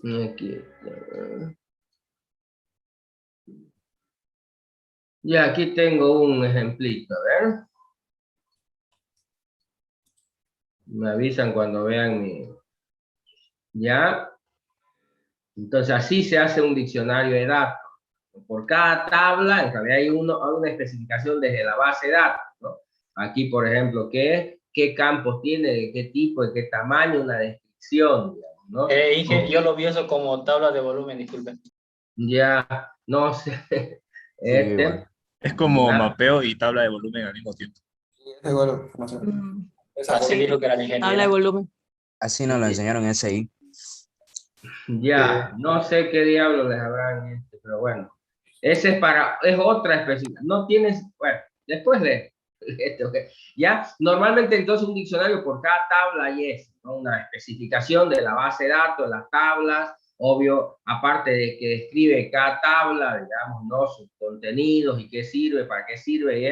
Aquí está. Ya, aquí tengo un ejemplito, a ver. Me avisan cuando vean mi... Ya. Entonces así se hace un diccionario de datos. Por cada tabla, en realidad hay una especificación desde la base de datos, ¿no? Aquí, por ejemplo, qué campos tiene, de qué tipo, de qué tamaño, una descripción, digamos, ¿no? Inge, yo lo vi eso como tabla de volumen, disculpe. Ya, no sé. Sí, igual. Es como Nada. mapeo y tabla de volumen al mismo tiempo. Así dijo que era la Habla de ingeniera. volumen. Así nos lo enseñaron en SI. Ya, no sé qué diablos les habrán hecho, pero bueno. Ese es otra especificación. No tienes, bueno, después de esto, ok. Ya, normalmente entonces un diccionario por cada tabla y es, ¿no? Una especificación de la base de datos, las tablas, obvio, aparte de que describe cada tabla, digamos, ¿no? Sus contenidos y qué sirve, para qué sirve, y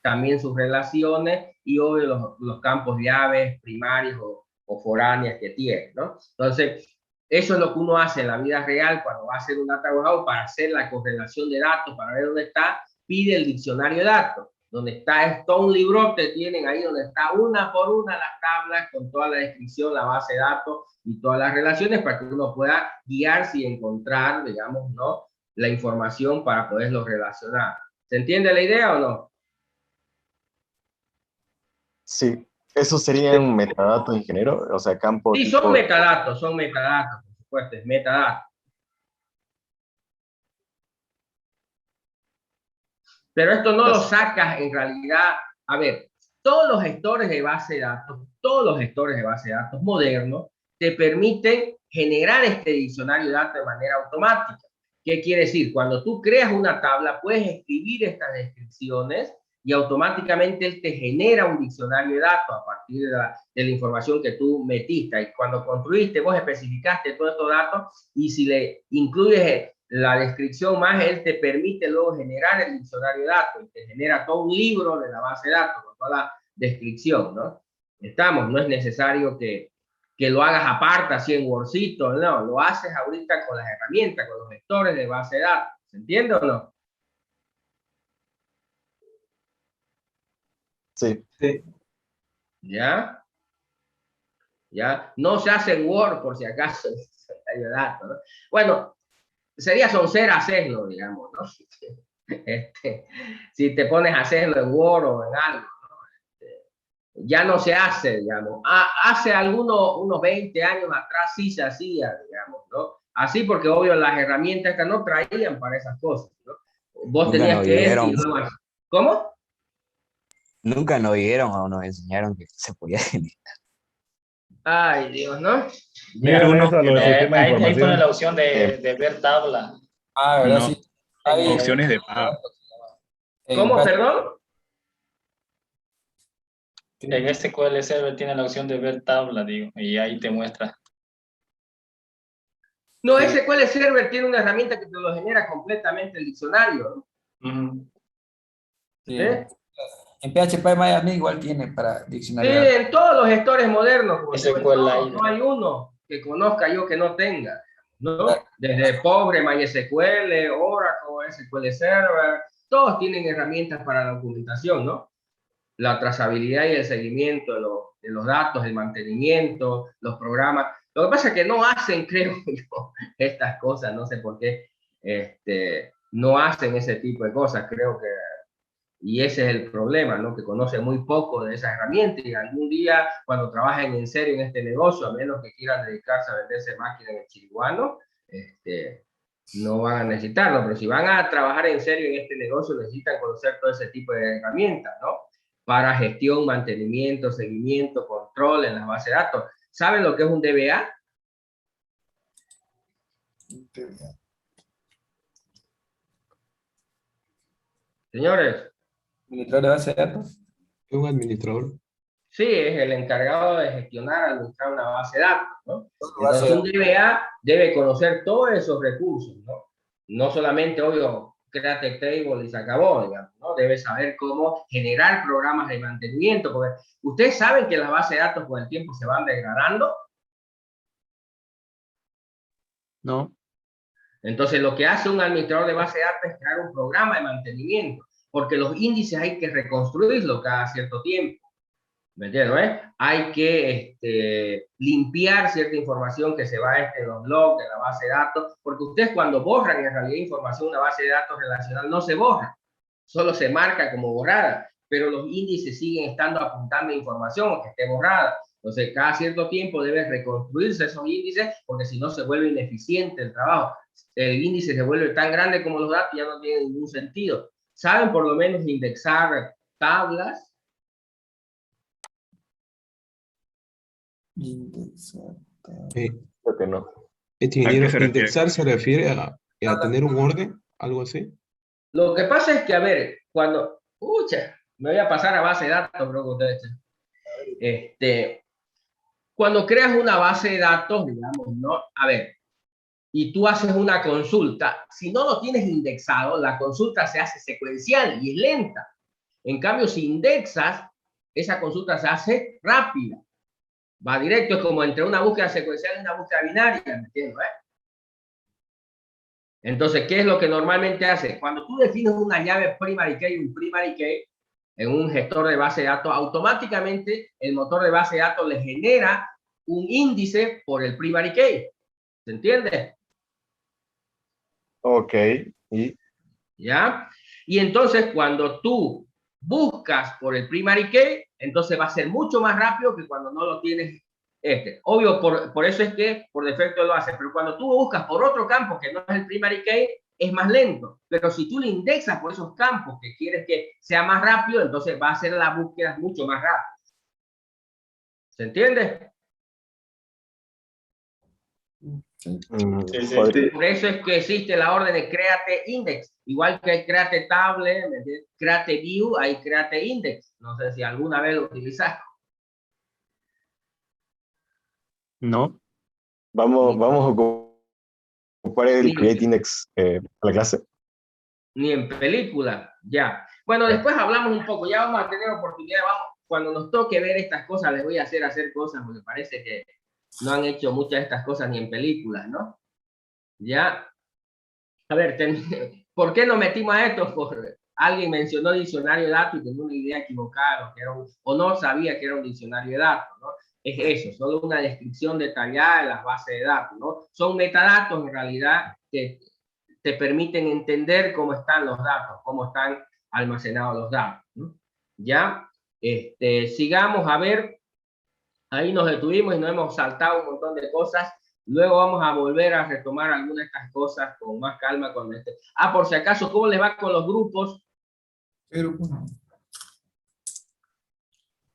también sus relaciones, y obvio los campos llaves primarios o foráneas que tiene, ¿no? Entonces, eso es lo que uno hace en la vida real cuando va a hacer un data warehouse para hacer la correlación de datos, para ver dónde está, pide el diccionario de datos, donde está todo un librote, tienen ahí donde está una por una las tablas con toda la descripción, la base de datos y todas las relaciones para que uno pueda guiarse y encontrar, digamos, ¿no? La información para poderlo relacionar. ¿Se entiende la idea o no? Sí, esos serían metadatos, ingeniero, o sea, campo Sí, tipo... son metadatos, por supuesto, es metadatos. Pero esto no lo sacas en realidad. A ver, todos los gestores de base de datos modernos te permiten generar este diccionario de datos de manera automática. ¿Qué quiere decir? Cuando tú creas una tabla, puedes escribir estas descripciones y automáticamente él te genera un diccionario de datos a partir de la información que tú metiste. Y cuando construiste, vos especificaste todos estos datos y si le incluyes la descripción más, él te permite luego generar el diccionario de datos y te genera todo un libro de la base de datos con toda la descripción, ¿no? No es necesario que lo hagas aparte, así en Wordcito, no, lo haces ahorita con las herramientas, con los vectores de base de datos, ¿se entiende o no? Sí. ¿Ya? ¿Ya? No se hace en Word, por si acaso, ¿no? Bueno, sería soncera hacerlo, digamos, ¿no? Si te pones a hacerlo en Word o en algo, ya no se hace, digamos. Hace unos 20 años atrás sí se hacía, digamos, ¿no? Así porque obvio las herramientas que no traían para esas cosas, ¿no? Vos Nunca tenías nos que ir y dijeron, luego... ¿Cómo? nunca nos dijeron o nos enseñaron que se podía generar. Ay, Dios, ¿no? Miren unos eso, lo que del no, sistema de Ahí pone información. la opción de ver tabla. Ah, ¿verdad? no, Sí. Ahí, opciones de pago. ¿Cómo, en- perdón? En este SQL Server tiene la opción de ver tabla, digo, y ahí te muestra. No, Sí. SQL Server tiene una herramienta que te lo genera completamente el diccionario, ¿no? Ujú. Sí. ¿Sí? En PHP Miami igual tiene para Sí, diccionario de datos. en todos los gestores modernos, como digo, en todos, SQLite. no hay uno que conozca yo que no tenga, ¿no? Claro. Desde Pobre, MySQL, Oracle, SQL Server, todos tienen herramientas para documentación, ¿no? La trazabilidad y el seguimiento de los datos, el mantenimiento, los programas. Lo que pasa es que no hacen, creo yo, estas cosas, no sé por qué, no hacen ese tipo de cosas, creo que, y ese es el problema, ¿no? Que conocen muy poco de esas herramientas y algún día, cuando trabajen en serio en este negocio, a menos que quieran dedicarse a venderse máquinas en el chiriguano, no van a necesitarlo, pero si van a trabajar en serio en este negocio, necesitan conocer todo ese tipo de herramientas, ¿no? Para gestión, mantenimiento, seguimiento, control en las bases de datos. ¿Saben lo que es un DBA? Señores. ¿Administrador de base de datos? Un administrador. Sí, es el encargado de gestionar, administrar una base de datos, ¿no? Base Entonces de un DBA debe conocer todos esos recursos, ¿no? No solamente, obvio, créate table y se acabó, digamos, ¿no? Debe saber cómo generar programas de mantenimiento, porque ustedes saben que las bases de datos con el tiempo se van degradando. No. Entonces lo que hace un administrador de base de datos es crear un programa de mantenimiento, porque los índices hay que reconstruirlos cada cierto tiempo. ¿Me entiendes? Hay que limpiar cierta información que se va en los logs, en la base de datos, porque ustedes cuando borran en realidad información de una base de datos relacional no se borra, solo se marca como borrada, pero los índices siguen estando apuntando información aunque esté borrada. Entonces, cada cierto tiempo deben reconstruirse esos índices porque si no se vuelve ineficiente el trabajo. El índice se vuelve tan grande como los datos, ya no tiene ningún sentido. ¿Saben por lo menos indexar tablas? Creo que no. Ingeniero, se refiere? indexar se refiere a tener un orden, algo así. Lo que pasa es que, a ver, cuando... me voy a pasar a base de datos, creo que ustedes... cuando creas una base de datos, digamos, ¿no? A ver, y tú haces una consulta, si no lo tienes indexado, la consulta se hace secuencial y es lenta. En cambio, si indexas, esa consulta se hace rápida. Va directo, es como entre una búsqueda secuencial y una búsqueda binaria, ¿me entiendes? Entonces, ¿qué es lo que normalmente hace? Cuando tú defines una llave primary key, un primary key, en un gestor de base de datos, automáticamente el motor de base de datos le genera un índice por el primary key. ¿Se entiende? Ok. ¿Y? ¿Ya? Y entonces, cuando tú buscas por el primary key, entonces va a ser mucho más rápido que cuando no lo tienes. Obvio, por eso es que por defecto lo hace, pero cuando tú buscas por otro campo que no es el primary key, es más lento. Pero si tú le indexas por esos campos que quieres que sea más rápido, entonces va a hacer la búsqueda mucho más rápido. ¿Se entiende? Sí. Por eso es que existe la orden de create index, igual que hay create table, create view, hay create index. No sé si alguna vez lo utilizaste. No. Vamos a ocupar el Create Index a la clase. Ni en película, ya. Bueno, después hablamos un poco, ya vamos a tener oportunidad, cuando nos toque ver estas cosas, les voy a hacer cosas, porque parece que no han hecho muchas de estas cosas ni en películas, ¿no? Ya. A ver, ¿por qué nos metimos a esto? Porque alguien mencionó diccionario de datos y tenía una idea equivocada, o no sabía que era un diccionario de datos, ¿no? Es eso, solo una descripción detallada de las bases de datos, ¿no? Son metadatos en realidad que te permiten entender cómo están los datos, cómo están almacenados los datos, ¿no? Ya, sigamos a ver, ahí nos detuvimos y nos hemos saltado un montón de cosas. Luego vamos a volver a retomar algunas de estas cosas con más calma. Por si acaso, ¿cómo les va con los grupos?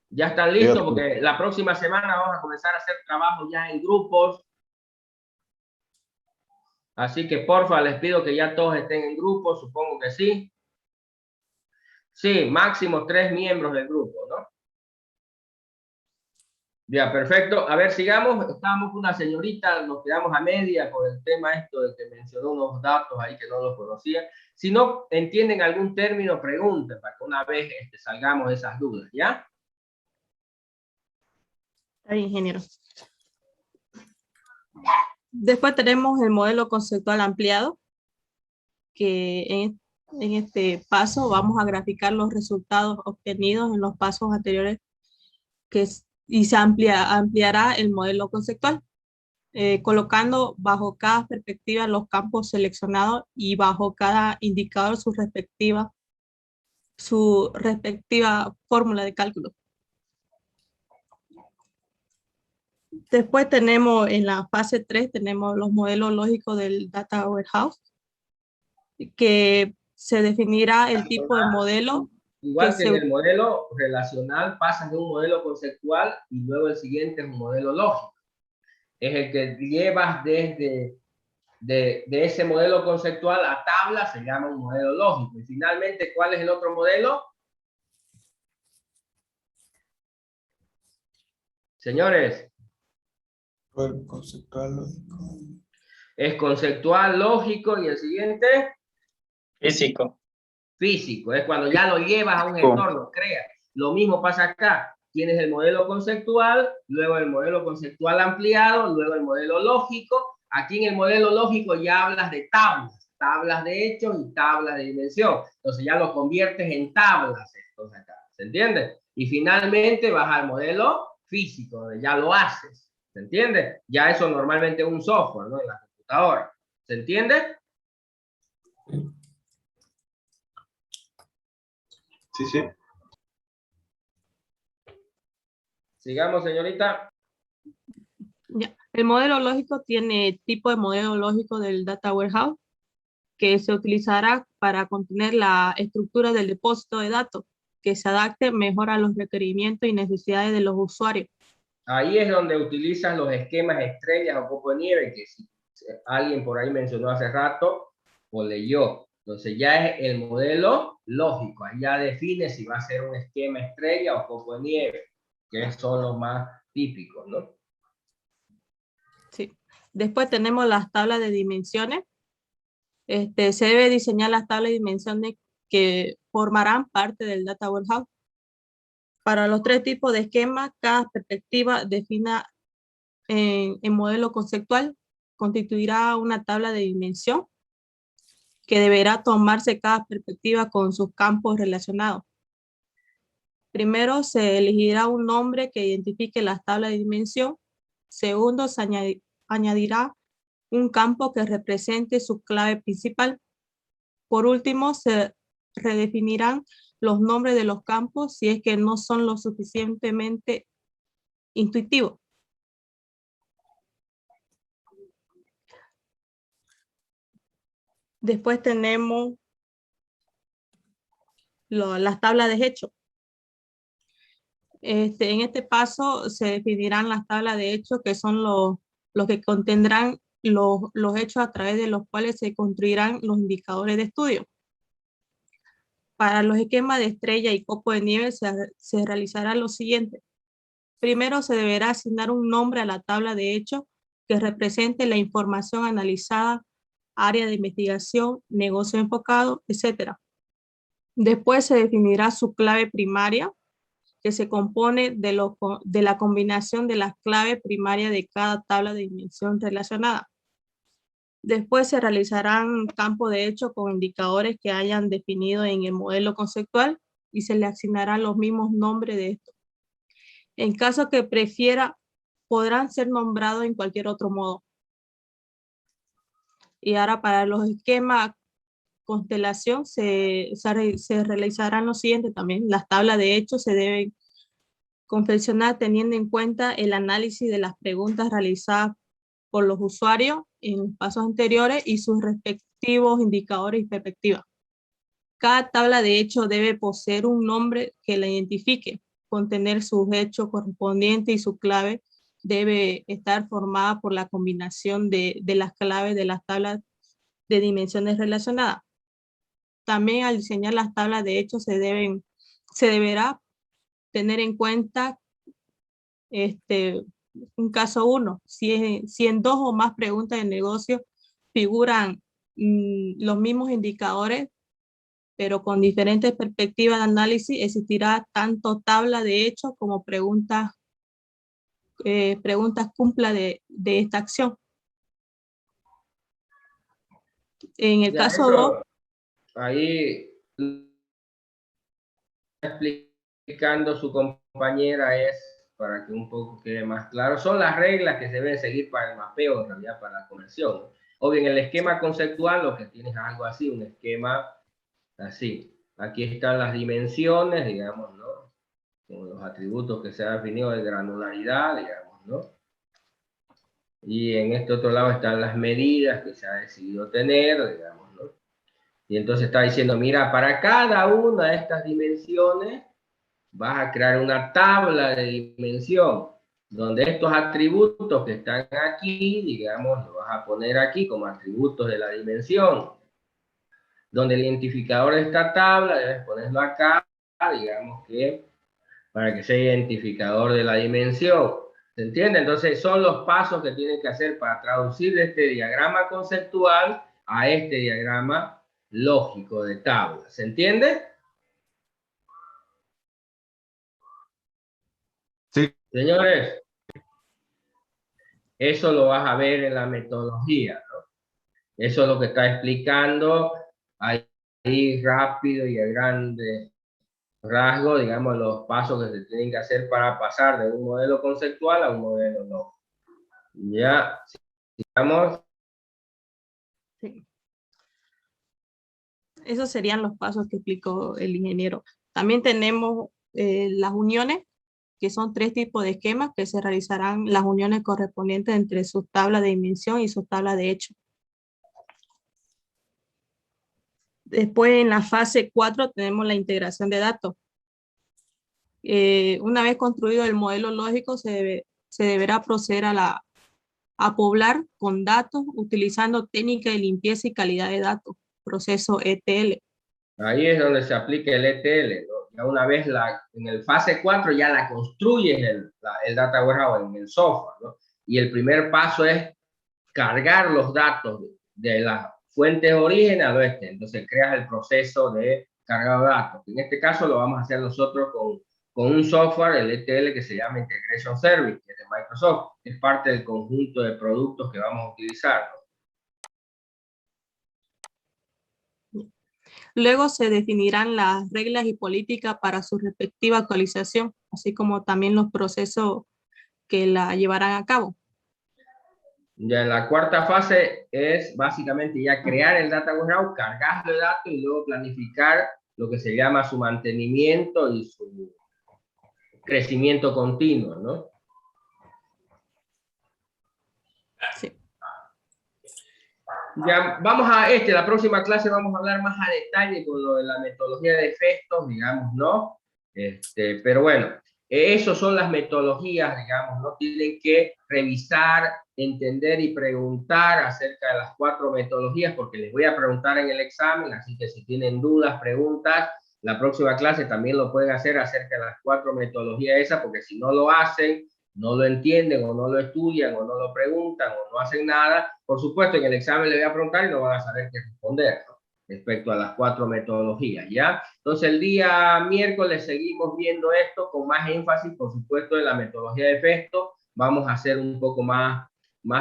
¿Ya están listos? Porque la próxima semana vamos a comenzar a hacer trabajo ya en grupos. Así que porfa, les pido que ya todos estén en grupos, supongo que sí. Sí, máximo 3 miembros del grupo, ¿no? Ya, perfecto. A ver, sigamos. Estábamos con una señorita, nos quedamos a media por el tema esto de que mencionó unos datos ahí que no los conocía. Si no entienden algún término, pregunten para que una vez salgamos de esas dudas, ¿ya? Está bien, ingeniero. Después tenemos el modelo conceptual ampliado, que en este paso vamos a graficar los resultados obtenidos en los pasos anteriores y se ampliará el modelo conceptual, colocando bajo cada perspectiva los campos seleccionados y bajo cada indicador su respectiva fórmula de cálculo. Después tenemos en la fase 3, tenemos los modelos lógicos del Data Warehouse, que se definirá el tipo de modelo. Igual que en el modelo relacional pasas de un modelo conceptual y luego el siguiente es un modelo lógico. Es el que llevas desde de ese modelo conceptual a tabla, se llama un modelo lógico. Y finalmente, ¿cuál es el otro modelo? Señores. Conceptual lógico. Es conceptual, lógico, y el siguiente. Físico. Físico, es cuando ya lo llevas a un entorno, creas. Lo mismo pasa acá. Tienes el modelo conceptual, luego el modelo conceptual ampliado, luego el modelo lógico. Aquí en el modelo lógico ya hablas de tablas de hechos y tablas de dimensión. Entonces ya lo conviertes en tablas estos acá, ¿se entiende? Y finalmente vas al modelo físico, donde ya lo haces. ¿Se entiende? Ya eso normalmente es un software, ¿no? En la computadora. ¿Se entiende? Sí, sí. Sigamos, señorita. Ya. El modelo lógico tiene tipo de modelo lógico del Data Warehouse, que se utilizará para contener la estructura del depósito de datos, que se adapte mejor a los requerimientos y necesidades de los usuarios. Ahí es donde utilizan los esquemas estrellas o copo de nieve, que si alguien por ahí mencionó hace rato o leyó. Entonces ya es el modelo lógico. Ahí ya define si va a ser un esquema estrella o copo de nieve, que son los más típicos, ¿no? Sí. Después tenemos las tablas de dimensiones. Se debe diseñar las tablas de dimensiones que formarán parte del Data Warehouse. Para los 3 tipos de esquemas, cada perspectiva defina en modelo conceptual constituirá una tabla de dimensión que deberá tomarse cada perspectiva con sus campos relacionados. Primero, se elegirá un nombre que identifique las tablas de dimensión. Segundo, se añadirá un campo que represente su clave principal. Por último, se redefinirán los nombres de los campos si es que no son lo suficientemente intuitivos. Después tenemos las tablas de hechos. En este paso se definirán las tablas de hechos, que son los que contendrán los hechos a través de los cuales se construirán los indicadores de estudio. Para los esquemas de estrella y copo de nieve se realizará lo siguiente. Primero se deberá asignar un nombre a la tabla de hechos que represente la información analizada, área de investigación, negocio enfocado, etc. Después se definirá su clave primaria, que se compone de la combinación de las claves primarias de cada tabla de dimensión relacionada. Después se realizarán campos de hecho con indicadores que hayan definido en el modelo conceptual y se le asignarán los mismos nombres de estos. En caso que prefiera, podrán ser nombrados en cualquier otro modo. Y ahora para los esquemas constelación se realizarán lo siguiente también. Las tablas de hechos se deben confeccionar teniendo en cuenta el análisis de las preguntas realizadas por los usuarios en pasos anteriores y sus respectivos indicadores y perspectivas. Cada tabla de hechos debe poseer un nombre que la identifique, contener sus hechos correspondientes y su clave debe estar formada por la combinación de las claves de las tablas de dimensiones relacionadas. También al diseñar las tablas de hechos se deberá tener en cuenta un caso 1, si en 2 o más preguntas de negocio figuran los mismos indicadores, pero con diferentes perspectivas de análisis, existirá tanto tabla de hechos como preguntas cumpla de esta acción. En el caso 2, ahí explicando su compañera es, para que un poco quede más claro, son las reglas que se deben seguir para el mapeo, en realidad para la conversión. O bien el esquema conceptual, lo que tienes algo así, un esquema así. Aquí están las dimensiones, digamos, ¿no? Con los atributos que se han definido de granularidad, digamos, ¿no? Y en este otro lado están las medidas que se ha decidido tener, digamos, ¿no? Y entonces está diciendo, mira, para cada una de estas dimensiones vas a crear una tabla de dimensión, donde estos atributos que están aquí, digamos, los vas a poner aquí como atributos de la dimensión. Donde el identificador de esta tabla, debes ponerlo acá, digamos que, para que sea identificador de la dimensión. ¿Se entiende? Entonces son los pasos que tienen que hacer para traducir este diagrama conceptual a este diagrama lógico de tabla. ¿Se entiende? Sí. Señores, eso lo vas a ver en la metodología, ¿no? Eso es lo que está explicando ahí rápido y a grande rasgo, digamos, los pasos que se tienen que hacer para pasar de un modelo conceptual a un modelo lógico. Ya, sigamos. sí. Esos serían los pasos que explicó el ingeniero. También tenemos las uniones, que son 3 tipos de esquemas que se realizarán las uniones correspondientes entre sus tablas de dimensión y sus tablas de hecho. Después en la fase 4 tenemos la integración de datos. Una vez construido el modelo lógico se deberá proceder a poblar con datos utilizando técnicas de limpieza y calidad de datos, proceso ETL. Ahí es donde se aplica el ETL, ¿no? Ya una vez en el fase 4 ya la construyes el Data Warehouse en el software, ¿no? Y el primer paso es cargar los datos de las fuentes de origen al oeste. Entonces creas el proceso de cargado de datos. En este caso lo vamos a hacer nosotros con un software, el ETL, que se llama Integration Service, que es de Microsoft. Es parte del conjunto de productos que vamos a utilizar, ¿no? Luego se definirán las reglas y políticas para su respectiva actualización, así como también los procesos que la llevarán a cabo. Ya en la cuarta fase es básicamente ya crear el Data Warehouse, cargarlo de datos y luego planificar lo que se llama su mantenimiento y su crecimiento continuo, ¿no? Sí. Ya vamos a la próxima clase vamos a hablar más a detalle con lo de la metodología de efectos, digamos, ¿no? Pero bueno, esas son las metodologías, digamos, ¿no? Tienen que revisar, entender y preguntar acerca de las 4 metodologías, porque les voy a preguntar en el examen, así que si tienen dudas, preguntas, la próxima clase también lo pueden hacer acerca de las 4 metodologías esas, porque si no lo hacen, no lo entienden o no lo estudian o no lo preguntan o no hacen nada, por supuesto en el examen le voy a preguntar y no van a saber qué responder, ¿no? Respecto a las 4 metodologías, ¿ya? Entonces el día miércoles seguimos viendo esto con más énfasis, por supuesto, en la metodología de efecto. Vamos a hacer un poco más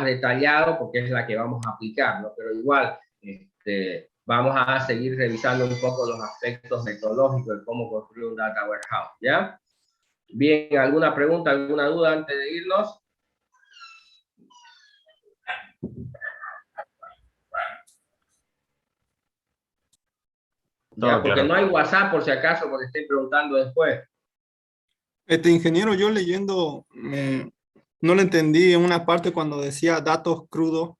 detallado porque es la que vamos a aplicar, ¿no? Pero igual, vamos a seguir revisando un poco los aspectos metodológicos de cómo construir un Data Warehouse, ¿ya? Bien, ¿alguna pregunta, alguna duda antes de irnos? Ya, porque no hay WhatsApp por si acaso, porque estén preguntando después. Ingeniero, yo leyendo, no lo entendí en una parte cuando decía datos crudos.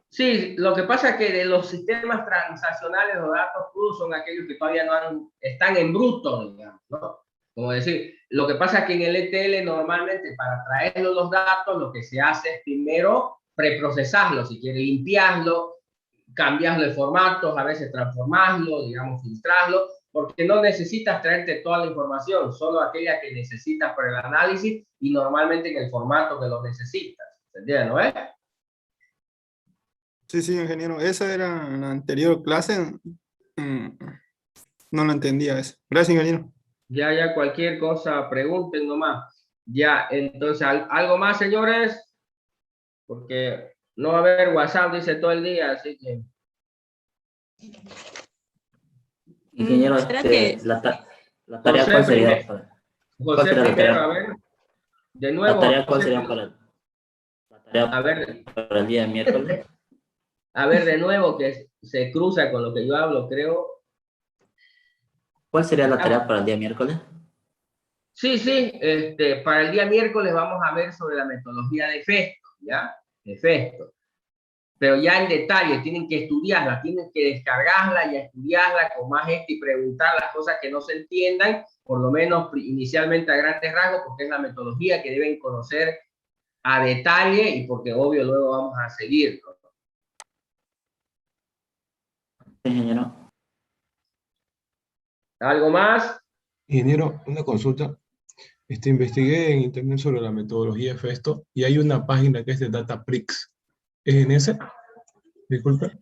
Sí, lo que pasa es que de los sistemas transaccionales los datos crudos son aquellos que todavía están en bruto, digamos, ¿no? Como decir, lo que pasa es que en el ETL normalmente para traerlos los datos lo que se hace es primero preprocesarlo, si quieres limpiarlo, cambiarlo de formatos, a veces transformarlo, digamos, filtrarlo, porque no necesitas traerte toda la información, solo aquella que necesitas para el análisis y normalmente en el formato que lo necesitas. ¿Se entiende, no es? Sí, sí, ingeniero. Esa era en la anterior clase. No lo entendía eso. Gracias, ingeniero. Ya, cualquier cosa, pregunten nomás. Ya, entonces, ¿algo más, señores? Porque no va a haber WhatsApp, dice todo el día, así que... Ingeniero, ¿Será que la tarea José cuál sería primero, para, José ¿cuál sería la primero, tarea? a ver. De ¿La nuevo, tarea cuál José, sería para, la tarea a ver, para el día de miércoles? a ver de nuevo que se cruza con lo que yo hablo, creo. ¿Cuál sería la tarea para el día miércoles? Sí, para el día miércoles vamos a ver sobre la metodología de Festo, ¿ya? De Festo. Pero ya en detalle, tienen que estudiarla, tienen que descargarla y estudiarla con más gente y preguntar las cosas que no se entiendan, por lo menos inicialmente a grandes rasgos, porque es la metodología que deben conocer a detalle y porque obvio luego vamos a seguir. Ingeniero. ¿Algo más? Ingeniero, una consulta. Investigué en internet sobre la metodología de Festo y hay una página que es de Databricks. ¿Es en ese? Disculpe.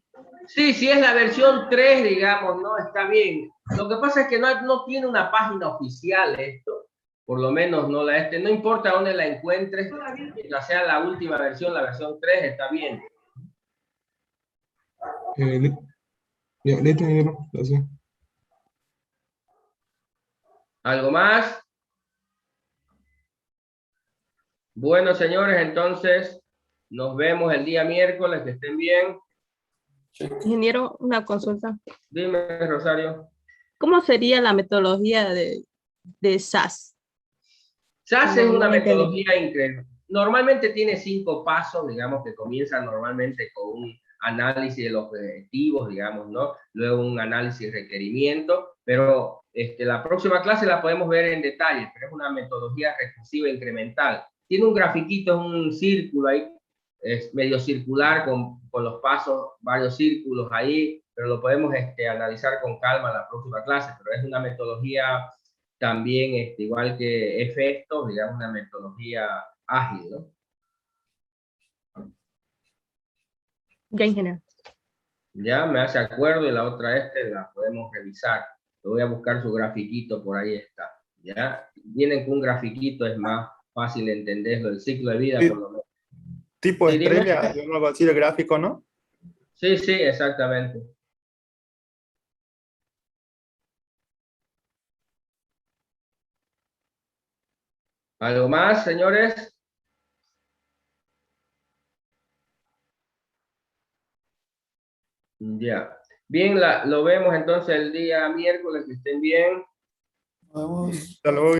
Sí, es la versión 3, digamos, ¿no? Está bien. Lo que pasa es que no tiene una página oficial esto. Por lo menos no no importa dónde la encuentres, mientras sea la última versión, la versión 3, está bien. Listo, ingeniero. Gracias. ¿Algo más? Bueno, señores, entonces nos vemos el día miércoles, que estén bien. Ingeniero, una consulta. Dime, Rosario. ¿Cómo sería la metodología de SAS? SAS es una No entendí. metodología increíble. Normalmente tiene 5 pasos, digamos, que comienzan normalmente con un análisis de los objetivos, digamos, ¿no? Luego un análisis de requerimiento, pero la próxima clase la podemos ver en detalle, pero es una metodología recursiva incremental. Tiene un grafiquito, un círculo ahí, es medio circular con los pasos, varios círculos ahí, pero lo podemos analizar con calma en la próxima clase, pero es una metodología también, igual que Festo, digamos, una metodología ágil, ¿no? Ya, ingeniero. Ya me hace acuerdo y la otra la podemos revisar. Lo voy a buscar su grafiquito, por ahí está. Ya vienen con un grafiquito, es más fácil entenderlo, el ciclo de vida, Sí. por lo menos. Tipo Sí, dime. estrella, algo así el gráfico, ¿no? Sí, exactamente. ¿Algo más, señores? Ya. Bien, lo vemos entonces el día miércoles, que estén bien. Hasta luego.